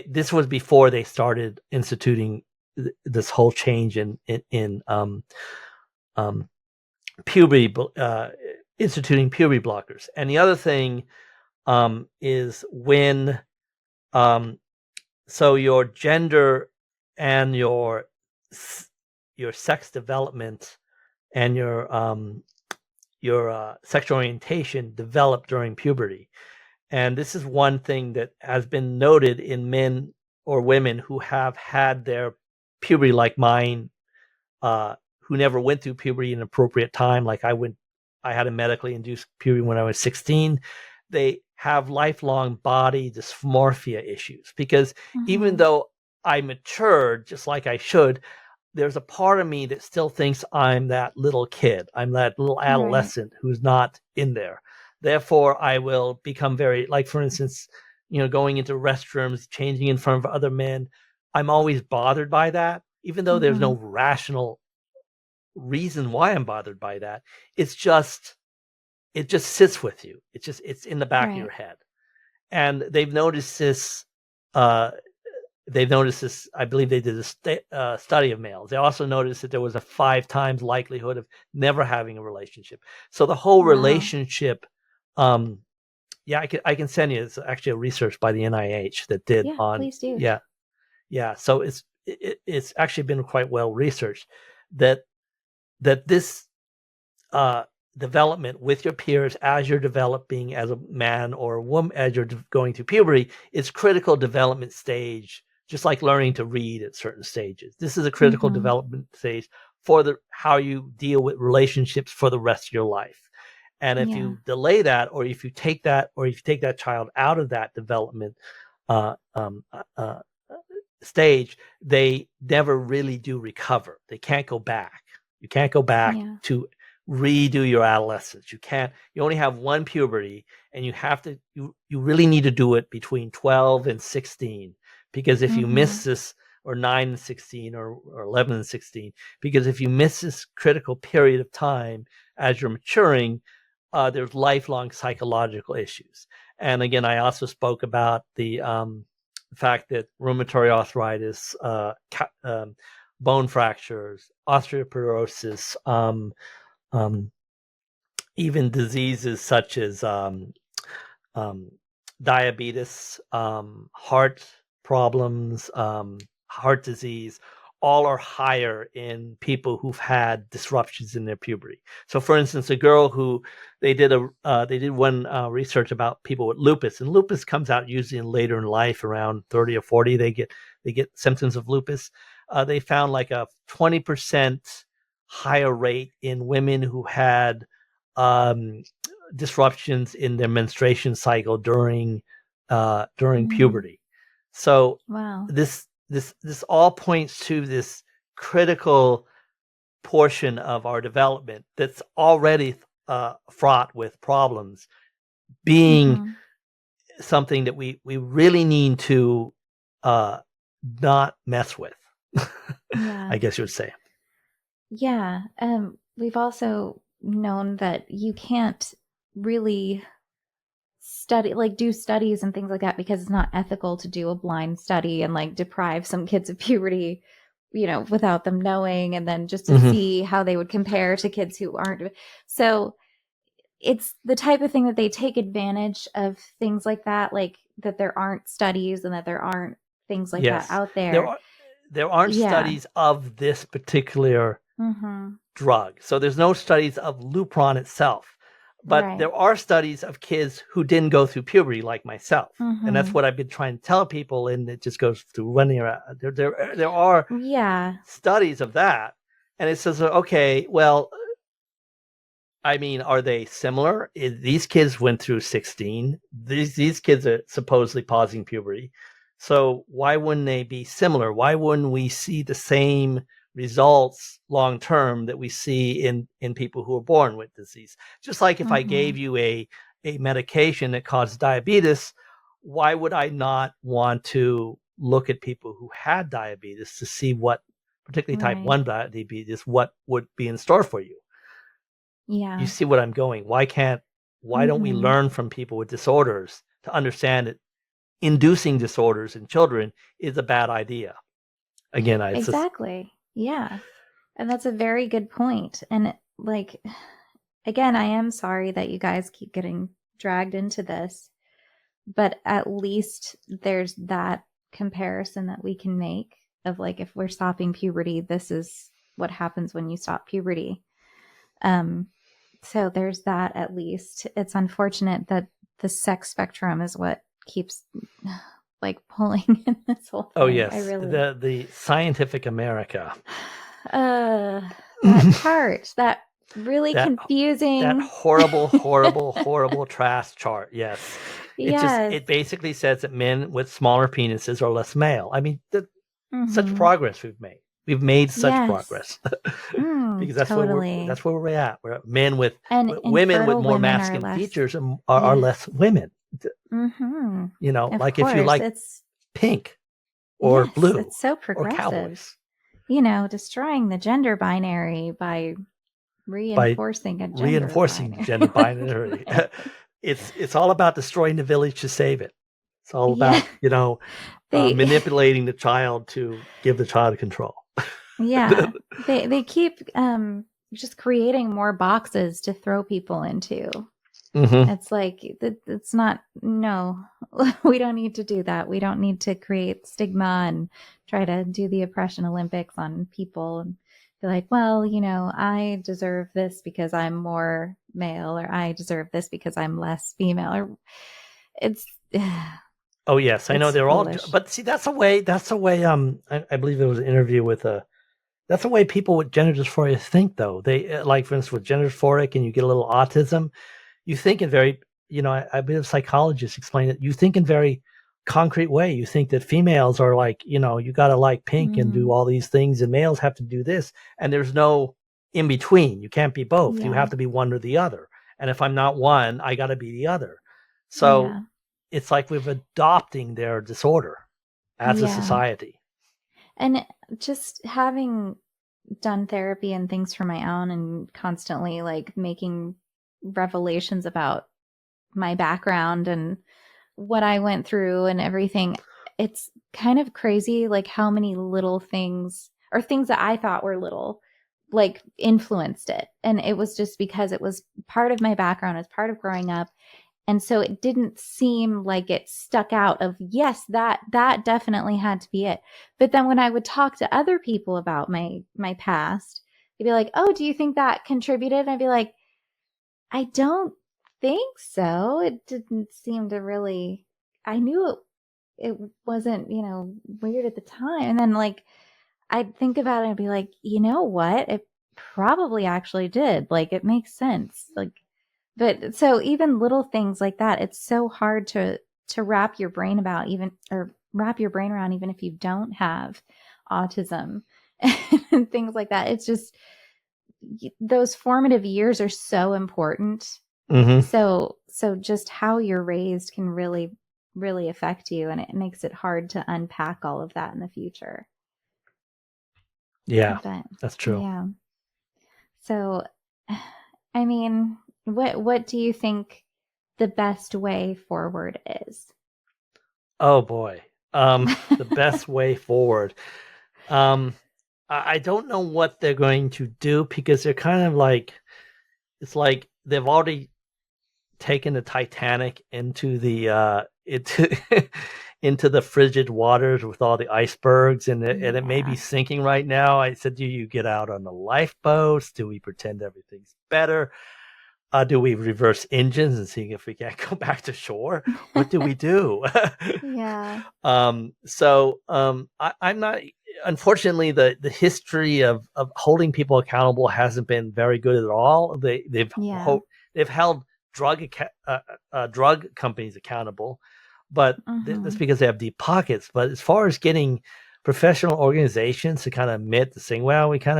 S2: this was before they started instituting this whole change in puberty, instituting puberty blockers. And the other thing is when, so your gender and your sex development and your sexual orientation develop during puberty. And this is one thing that has been noted in men or women who have had their puberty, like mine, who never went through puberty in an appropriate time. Like I had a medically induced puberty when I was 16. They have lifelong body dysmorphia issues because even though I matured just like I should, there's a part of me that still thinks I'm that little kid. I'm that little adolescent who's not in there. Therefore, I will become very, like, for instance, going into restrooms, changing in front of other men. I'm always bothered by that, even though there's no rational reason why I'm bothered by that. It just sits with you. It's in the back of your head. And they've noticed this. I believe they did a study of males. They also noticed that there was a 5 times likelihood of never having a relationship. So the whole relationship, I can send you. It's actually a research by the NIH that did on.
S1: Please do.
S2: Yeah. So it's actually been quite well researched that this development with your peers as you're developing as a man or a woman, as you're going through puberty, it's critical development stage. Just like learning to read at certain stages, this is a critical development stage for how you deal with relationships for the rest of your life. And if you delay that, or if you take that child out of that development stage, they never really do recover. They can't go back. You can't go back to redo your adolescence. You only have one puberty, and you really need to do it between 12 and 16, because if you miss this, or 9 and 16, or 11 and 16, because if you miss this critical period of time as you're maturing, there's lifelong psychological issues. And again, I also spoke about the fact that rheumatoid arthritis, bone fractures, osteoporosis, even diseases such as diabetes, heart problems, heart disease, all are higher in people who've had disruptions in their puberty. So, for instance, a girl who they did one research about people with lupus, and lupus comes out usually later in life, around 30 or 40. They get symptoms of lupus. They found like a 20% higher rate in women who had disruptions in their menstruation cycle during puberty. So
S1: wow.
S2: This all points to this critical portion of our development that's already fraught with problems, being something that we really need to not mess with.
S1: Yeah.
S2: I guess you would say.
S1: Yeah. We've also known that you can't really do studies and things like that, because it's not ethical to do a blind study and like deprive some kids of puberty, without them knowing, and then just to see how they would compare to kids who aren't. So it's the type of thing that they take advantage of things like that, like that there aren't studies and that there aren't things like that out there.
S2: There aren't studies of this particular drug. So there's no studies of Lupron itself. But there are studies of kids who didn't go through puberty, like myself. And that's what I've been trying to tell people, and it just goes through running around. There are studies of that. And it says, okay, well, I mean, are they similar? These kids went through 16. These kids are supposedly pausing puberty. So why wouldn't they be similar? Why wouldn't we see the same results long term that we see in people who are born with disease? Just like if I gave you a medication that causes diabetes, why would I not want to look at people who had diabetes to see what, particularly type 1 diabetes, what would be in store for you?
S1: Yeah.
S2: You see what I'm going? Why don't we learn from people with disorders to understand that inducing disorders in children is a bad idea? Again,
S1: exactly. Yeah. And that's a very good point. And like, again, I am sorry that you guys keep getting dragged into this, but at least there's that comparison that we can make of like, if we're stopping puberty, this is what happens when you stop puberty. So there's that. At least it's unfortunate that the sex spectrum is what keeps like pulling in this whole thing.
S2: Oh yes, the Scientific America.
S1: That chart, that really confusing,
S2: that horrible trash chart. Yes. It basically says that men with smaller penises are less male. I mean, such progress we've made. We've made such progress because that's where we're at. We're men with women with more masculine features are less women. Like if you like pink or blue,
S1: it's so progressive.
S2: Or cowboys.
S1: Destroying the gender binary by reinforcing gender binary.
S2: It's all about destroying the village to save it. It's all about manipulating the child to give the child control.
S1: They keep just creating more boxes to throw people into. It's like, it's not, no, we don't need to do that. We don't need to create stigma and try to do the oppression Olympics on people and be like, well, I deserve this because I'm more male, or I deserve this because I'm less female, or it's.
S2: Oh yes, I know they're foolish. All, but see, that's a way. I believe there was an interview with that's the way people with gender dysphoria think, though. They like, for instance, with gender dysphoric, and you get a little autism. You think in very, I believe psychologists explain it. You think in very concrete way. You think that females are like, you got to like pink and do all these things, and males have to do this. And there's no in between. You can't be both. You
S1: Yeah.
S2: have to be one or the other. And if I'm not one, I got to be the other. So
S1: Yeah.
S2: it's like we're adopting their disorder as a
S1: Yeah.
S2: society.
S1: And just having done therapy and things for my own and constantly like making revelations about my background and what I went through and everything, it's kind of crazy like how many little things or things that I thought were little like influenced it. And it was just because it was part of my background, as part of growing up. And so it didn't seem like it stuck out of, yes, that definitely had to be it. But then when I would talk to other people about my past, they'd be like, oh, do you think that contributed? And I'd be like, I don't think so. It didn't seem to really, I knew it wasn't, weird at the time. And then like, I'd think about it and be like, you know what? It probably actually did. Like, it makes sense. Like, but so even little things like that, it's so hard to wrap your brain about even, or wrap your brain around even if you don't have autism and things like that. It's just those formative years are so important.
S2: Mm-hmm.
S1: So just how you're raised can really, really affect you, and it makes it hard to unpack all of that in the future.
S2: Yeah,
S1: But
S2: that's true.
S1: yeah. So, I mean, what do you think the best way forward is?
S2: Oh boy. The best way forward. I don't know what they're going to do because they're kind of like, it's like they've already taken the Titanic into the into the frigid waters with all the icebergs, and it may be sinking right now. I said, do you get out on the lifeboats? Do we pretend everything's better? Do we reverse engines and see if we can't go back to shore? What do we do?
S1: Yeah.
S2: So I'm not. Unfortunately, the history of holding people accountable hasn't been very good at all. They've held drug companies accountable, but that's because they have deep pockets. But as far as getting professional organizations to kind of admit, to saying, well, we kind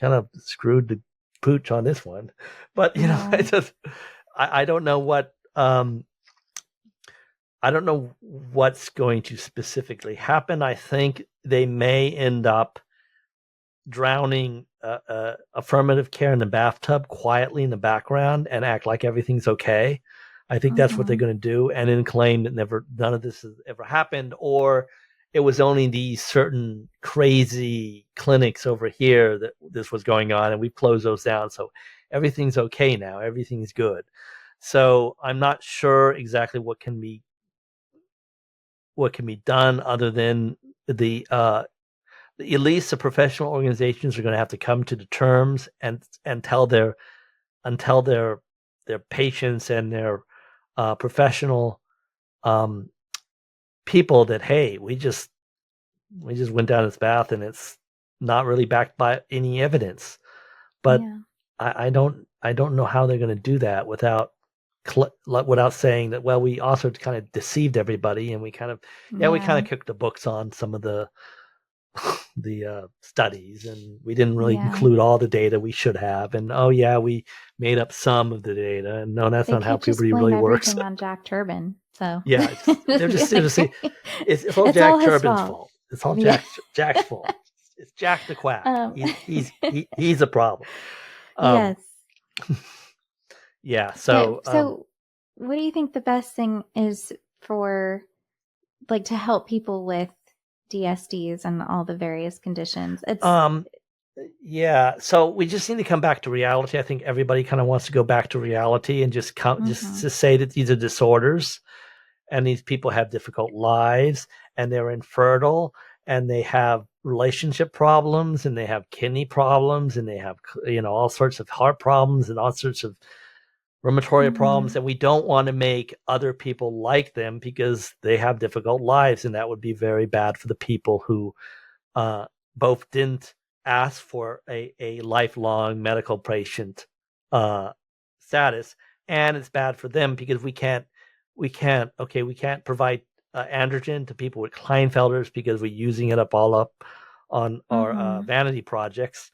S2: of screwed the pooch on this one, but I don't know what I don't know what's going to specifically happen. I think they may end up drowning affirmative care in the bathtub quietly in the background and act like everything's okay. I think that's what they're going to do, and then claim that none of this has ever happened, or it was only these certain crazy clinics over here that this was going on, and we closed those down, so everything's okay now. Everything's good. So I'm not sure exactly what can be done other than at least the professional organizations are going to have to come to the terms and tell their patients and their professional people that, hey, we just went down this path and it's not really backed by any evidence. But I don't know how they're going to do that without saying that, well, we also kind of deceived everybody, and we kind of cooked the books on some of the studies, and we didn't really include all the data we should have, and we made up some of the data, and no, that's not how puberty really works.
S1: Everything on Jack Turbin, so
S2: yeah, it's all Jack Turbin's fault. It's all Jack's fault. It's Jack the Quack. He's a problem.
S1: Yes.
S2: Yeah. So,
S1: so what do you think the best thing is for, like, to help people with DSDs and all the various conditions?
S2: Yeah. So we just need to come back to reality. I think everybody kind of wants to go back to reality and just just say that these are disorders, and these people have difficult lives, and they're infertile, and they have relationship problems, and they have kidney problems, and they have all sorts of heart problems and all sorts of rheumatoid problems, and we don't want to make other people like them because they have difficult lives, and that would be very bad for the people who both didn't ask for a lifelong medical patient status, and it's bad for them because we can't provide androgen to people with Klinefelters because we're using it all up on our vanity projects.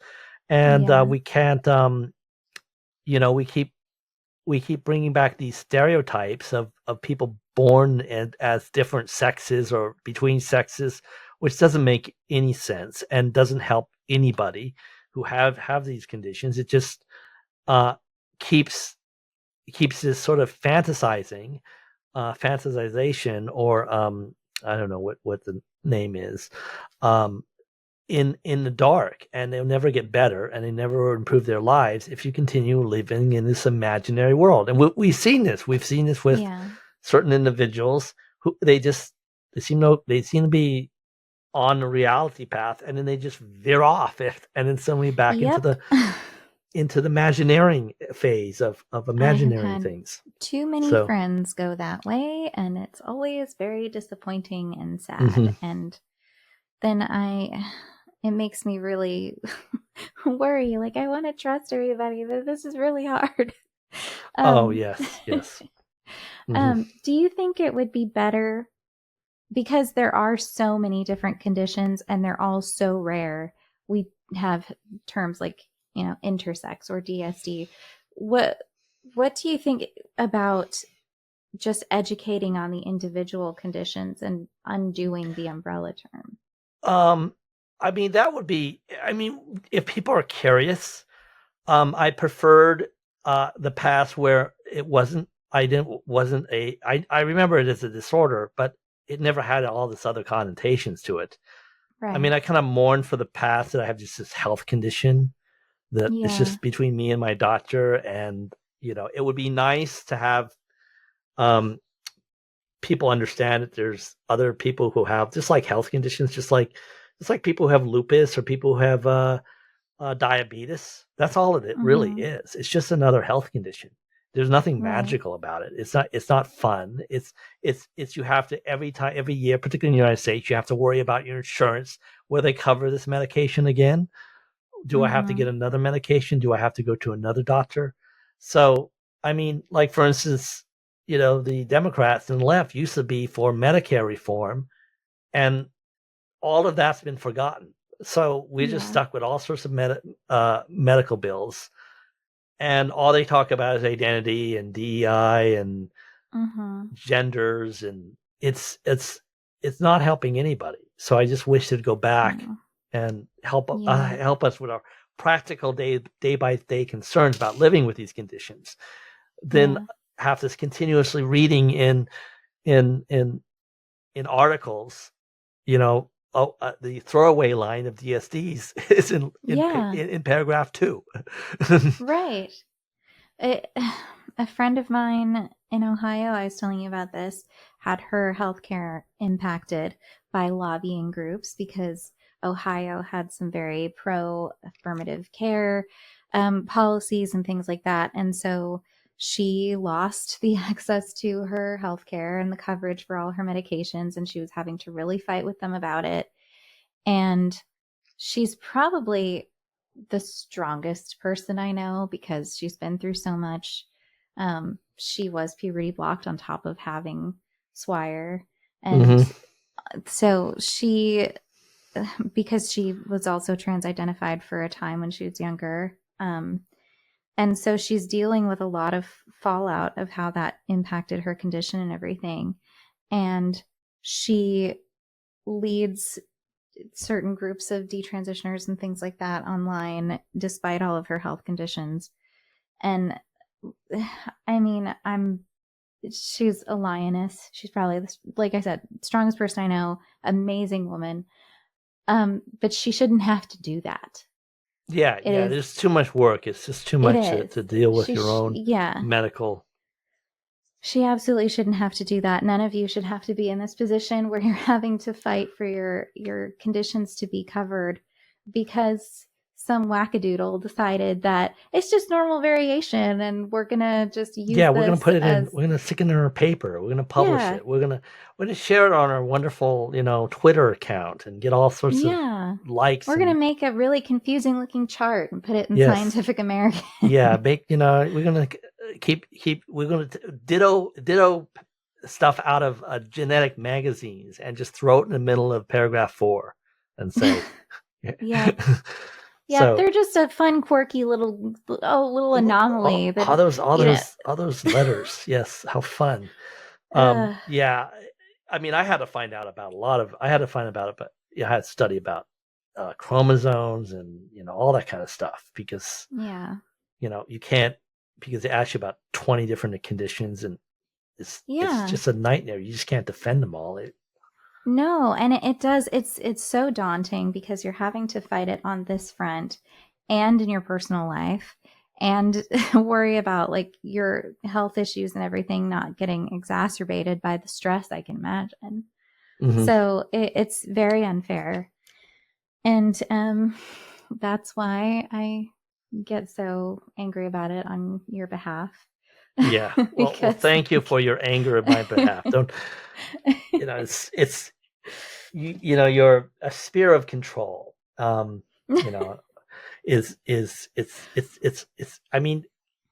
S2: and
S1: Yeah.
S2: we can't, we keep bringing back these stereotypes of people born and as different sexes or between sexes, which doesn't make any sense and doesn't help anybody who have these conditions. It just uh, keeps this sort of fantasization, or I don't know what the name is, um, in the dark, and they'll never get better and they never improve their lives if you continue living in this imaginary world. And we've seen this with
S1: Yeah.
S2: certain individuals who they seem to be on the reality path, and then they just veer off it, and then suddenly back into
S1: Yep.
S2: the imagineering phase of
S1: I have
S2: imaginary
S1: had
S2: things.
S1: too many
S2: So
S1: friends go that way, and it's always very disappointing and
S2: mhm.
S1: sad. And then it makes me really worry. Like, I want to trust everybody, but this is really hard.
S2: Oh
S1: um,
S2: yes. Hmm.
S1: do you think it would be better, because there are so many different conditions and they're all so rare? We have terms like, intersex or DSD. What what do you think about just educating on the individual conditions and undoing the umbrella term?
S2: um I mean, that would be, I mean, if people are curious, I preferred the past where it wasn't, I didn't wasn't a I remember it as a disorder, but it never had all this other connotations to it. I mean,
S1: Right.
S2: I kind of mourn for the past that I have just this health condition that it's
S1: Yeah.
S2: just between me and my doctor. And it would be nice to have um people understand that there's other people who have just like health conditions, just like people who have lupus or people who have diabetes. That's all it really
S1: Mm-hmm.
S2: is. It's just another health condition. There's nothing
S1: Right.
S2: magical about it. It's not fun. It's you have to, every year, particularly in the United States, you have to worry about your insurance. Will they cover this medication again? Do I have to
S1: Mm-hmm.
S2: get another medication? Do I have to go to another doctor? So, I mean, like for instance, the Democrats and the left used to be for Medicare reform, and all of that's been forgotten. So we're just
S1: Yeah.
S2: stuck with all sorts of medical bills, and all they talk about is identity and DEI and
S1: Mm-hmm.
S2: genders, and it's not helping anybody. So I just wish they'd go back
S1: No.
S2: and
S1: Yeah.
S2: help us with our practical day by day concerns about living with these conditions. Then
S1: Yeah.
S2: have this continuously reading in in in articles, the throwaway line of DSDs is
S1: Yeah.
S2: in paragraph 2.
S1: Right. It, a friend of mine in Ohio, I was telling you about this, had her healthcare impacted by lobbying groups because Ohio had some very pro affirmative care policies and things like that. And so she lost the access to her healthcare and the coverage for all her medications, and she was having to really fight with them about it. And she's probably the strongest person I know because she's been through so much. She was puberty blocked on top of having Swire. And
S2: Hmm.
S1: so because she was also trans identified for a time when she was younger. And so she's dealing with a lot of fallout of how that impacted her condition and everything. And she leads certain groups of detransitioners and things like that online despite all of her health conditions. And I mean, she's a lioness. She's probably, like I said, strongest person I know, amazing woman. But she shouldn't have to do that.
S2: Yeah,
S1: It
S2: yeah.
S1: is,
S2: There's too much work. It's just too
S1: it
S2: much
S1: is.
S2: to deal with your own
S1: Yeah,
S2: medical.
S1: she absolutely shouldn't have to do that. None of you should have to be in this position where you're having to fight for your conditions to be covered because some wackadoodle decided that it's just normal variation and we're gonna just use
S2: Yeah, we're gonna
S1: this
S2: put it in.
S1: as,
S2: We're gonna stick it in our paper. We're gonna publish
S1: yeah,
S2: it. We're gonna share it on our wonderful, Twitter account and get all sorts of
S1: yeah.
S2: likes
S1: We're gonna
S2: and
S1: make a really confusing looking chart and put it in
S2: yes,
S1: Scientific American.
S2: yeah. We're gonna keep. We're gonna ditto stuff out of genetic magazines and just throw it in the middle of paragraph 4 and say,
S1: Yep. Yep,
S2: So
S1: they're just a fun, quirky little anomaly that, you know.
S2: all those letters. Yes, how fun.
S1: Uh,
S2: Yeah, I mean, I had to find out about a lot of. I had to find about it, but I had to study about chromosomes and all that kind of stuff because
S1: yeah.
S2: you can't because they ask you about 20 different conditions and it's
S1: Yeah.
S2: just a nightmare. You just can't defend them all.
S1: No, and it does. It's so daunting because you're having to fight it on this front and in your personal life and worry about like your health issues and everything not getting exacerbated by the stress, I can imagine.
S2: Mhm.
S1: So it's very unfair. And that's why I get so angry about it on your behalf.
S2: Yeah. Well,
S1: Because
S2: thank you
S1: like
S2: for your anger in my behalf. Don't it's you're a sphere of control. You know, it's I mean,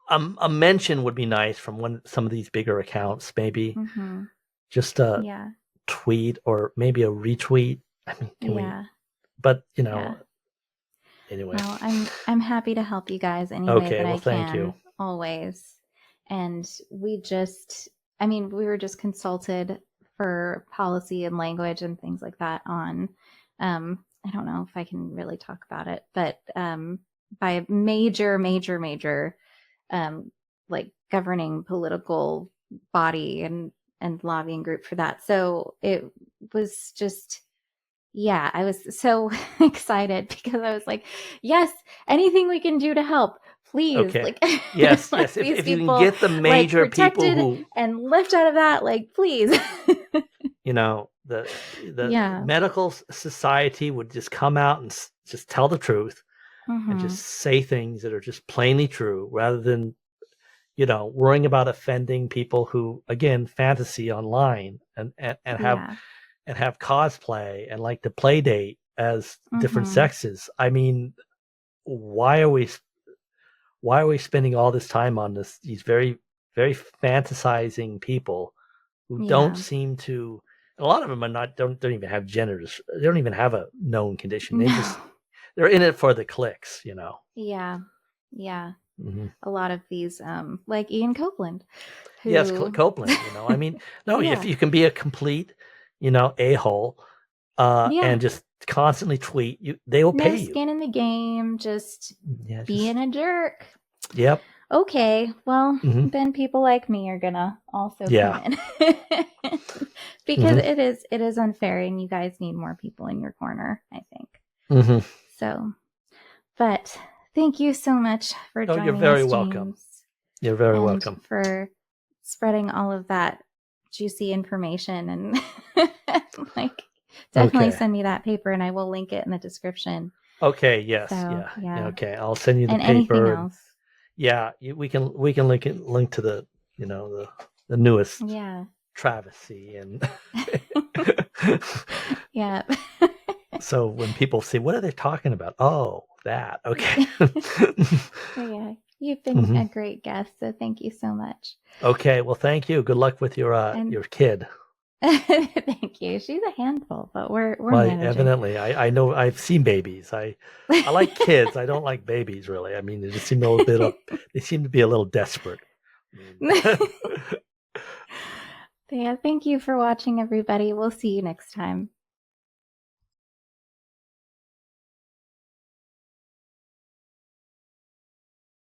S2: a mention would be nice from some of these bigger accounts, maybe
S1: hmm
S2: just a
S1: Yeah.
S2: tweet or maybe a retweet. I mean, can we?
S1: Yeah.
S2: But
S1: Yeah.
S2: anyway.
S1: Well, I'm happy to help you guys any way
S2: Okay.
S1: that
S2: Well,
S1: I
S2: thank you.
S1: can, always. And I mean, we were just consulted for policy and language and things like that on, I don't know if I can really talk about it, but by a major, um, like governing political body and lobbying group for that. So it was just, yeah, I was so excited because I was like, yes, anything we can do to help, please.
S2: Okay.
S1: Like,
S2: Yes.
S1: let
S2: Yes.
S1: these
S2: If you can
S1: people
S2: get the
S1: like
S2: major people
S1: protected
S2: who
S1: and left out of that, like, please.
S2: the
S1: Yeah.
S2: medical society would just come out and just tell the truth and just
S1: hmm
S2: say things that are just plainly true rather than worrying about offending people who again fantasy online
S1: Yeah.
S2: and have cosplay and like to play date as different
S1: hmm
S2: sexes. I mean, why are we spending all this time on these very very fantasizing people who don't
S1: Yeah.
S2: seem to, a lot of them are not, don't even have genders. They don't even have a known condition.
S1: No.
S2: They're in it for the clicks.
S1: Yeah. Yeah.
S2: Hmm.
S1: A lot of these, like Ian Copeland,
S2: Yes,
S1: who,
S2: Copeland. I mean, no, if
S1: yeah,
S2: you can be a complete, a-hole,
S1: yeah,
S2: and just constantly tweet, they will pay
S1: no
S2: you.
S1: skin in the game, just
S2: Yeah,
S1: being a jerk.
S2: yep.
S1: Okay, well,
S2: Hmm.
S1: then people like me are gonna also come
S2: Yeah.
S1: in because
S2: Hmm.
S1: it is unfair, and you guys need more people in your corner, I think.
S2: Hmm.
S1: So, but thank you so much for
S2: Oh, you're
S1: joining
S2: very
S1: us,
S2: welcome.
S1: James,
S2: You're very
S1: and
S2: welcome.
S1: for spreading all of that juicy information and like definitely
S2: Okay.
S1: send me that paper and I will link it in the description.
S2: Okay. Yes.
S1: So,
S2: Yeah. Yeah.
S1: yeah.
S2: Okay. I'll send you the
S1: And anything
S2: paper and
S1: else.
S2: yeah, we can link to the the newest
S1: Yeah.
S2: travesty and
S1: Yeah.
S2: so when people say what are they talking about? Oh, that. Okay.
S1: Yeah. You've been
S2: Hmm.
S1: a great guest, so thank you so much.
S2: Okay. Well, thank you. Good luck with
S1: And
S2: your kid.
S1: thank you. She's a handful, but we're
S2: Well,
S1: managing.
S2: evidently, I know I've seen babies. I like kids. I don't like babies really. I mean, they just seem a little bit up. They seem to be a little desperate. I mean,
S1: Yeah, thank you for watching, everybody. We'll see you next time.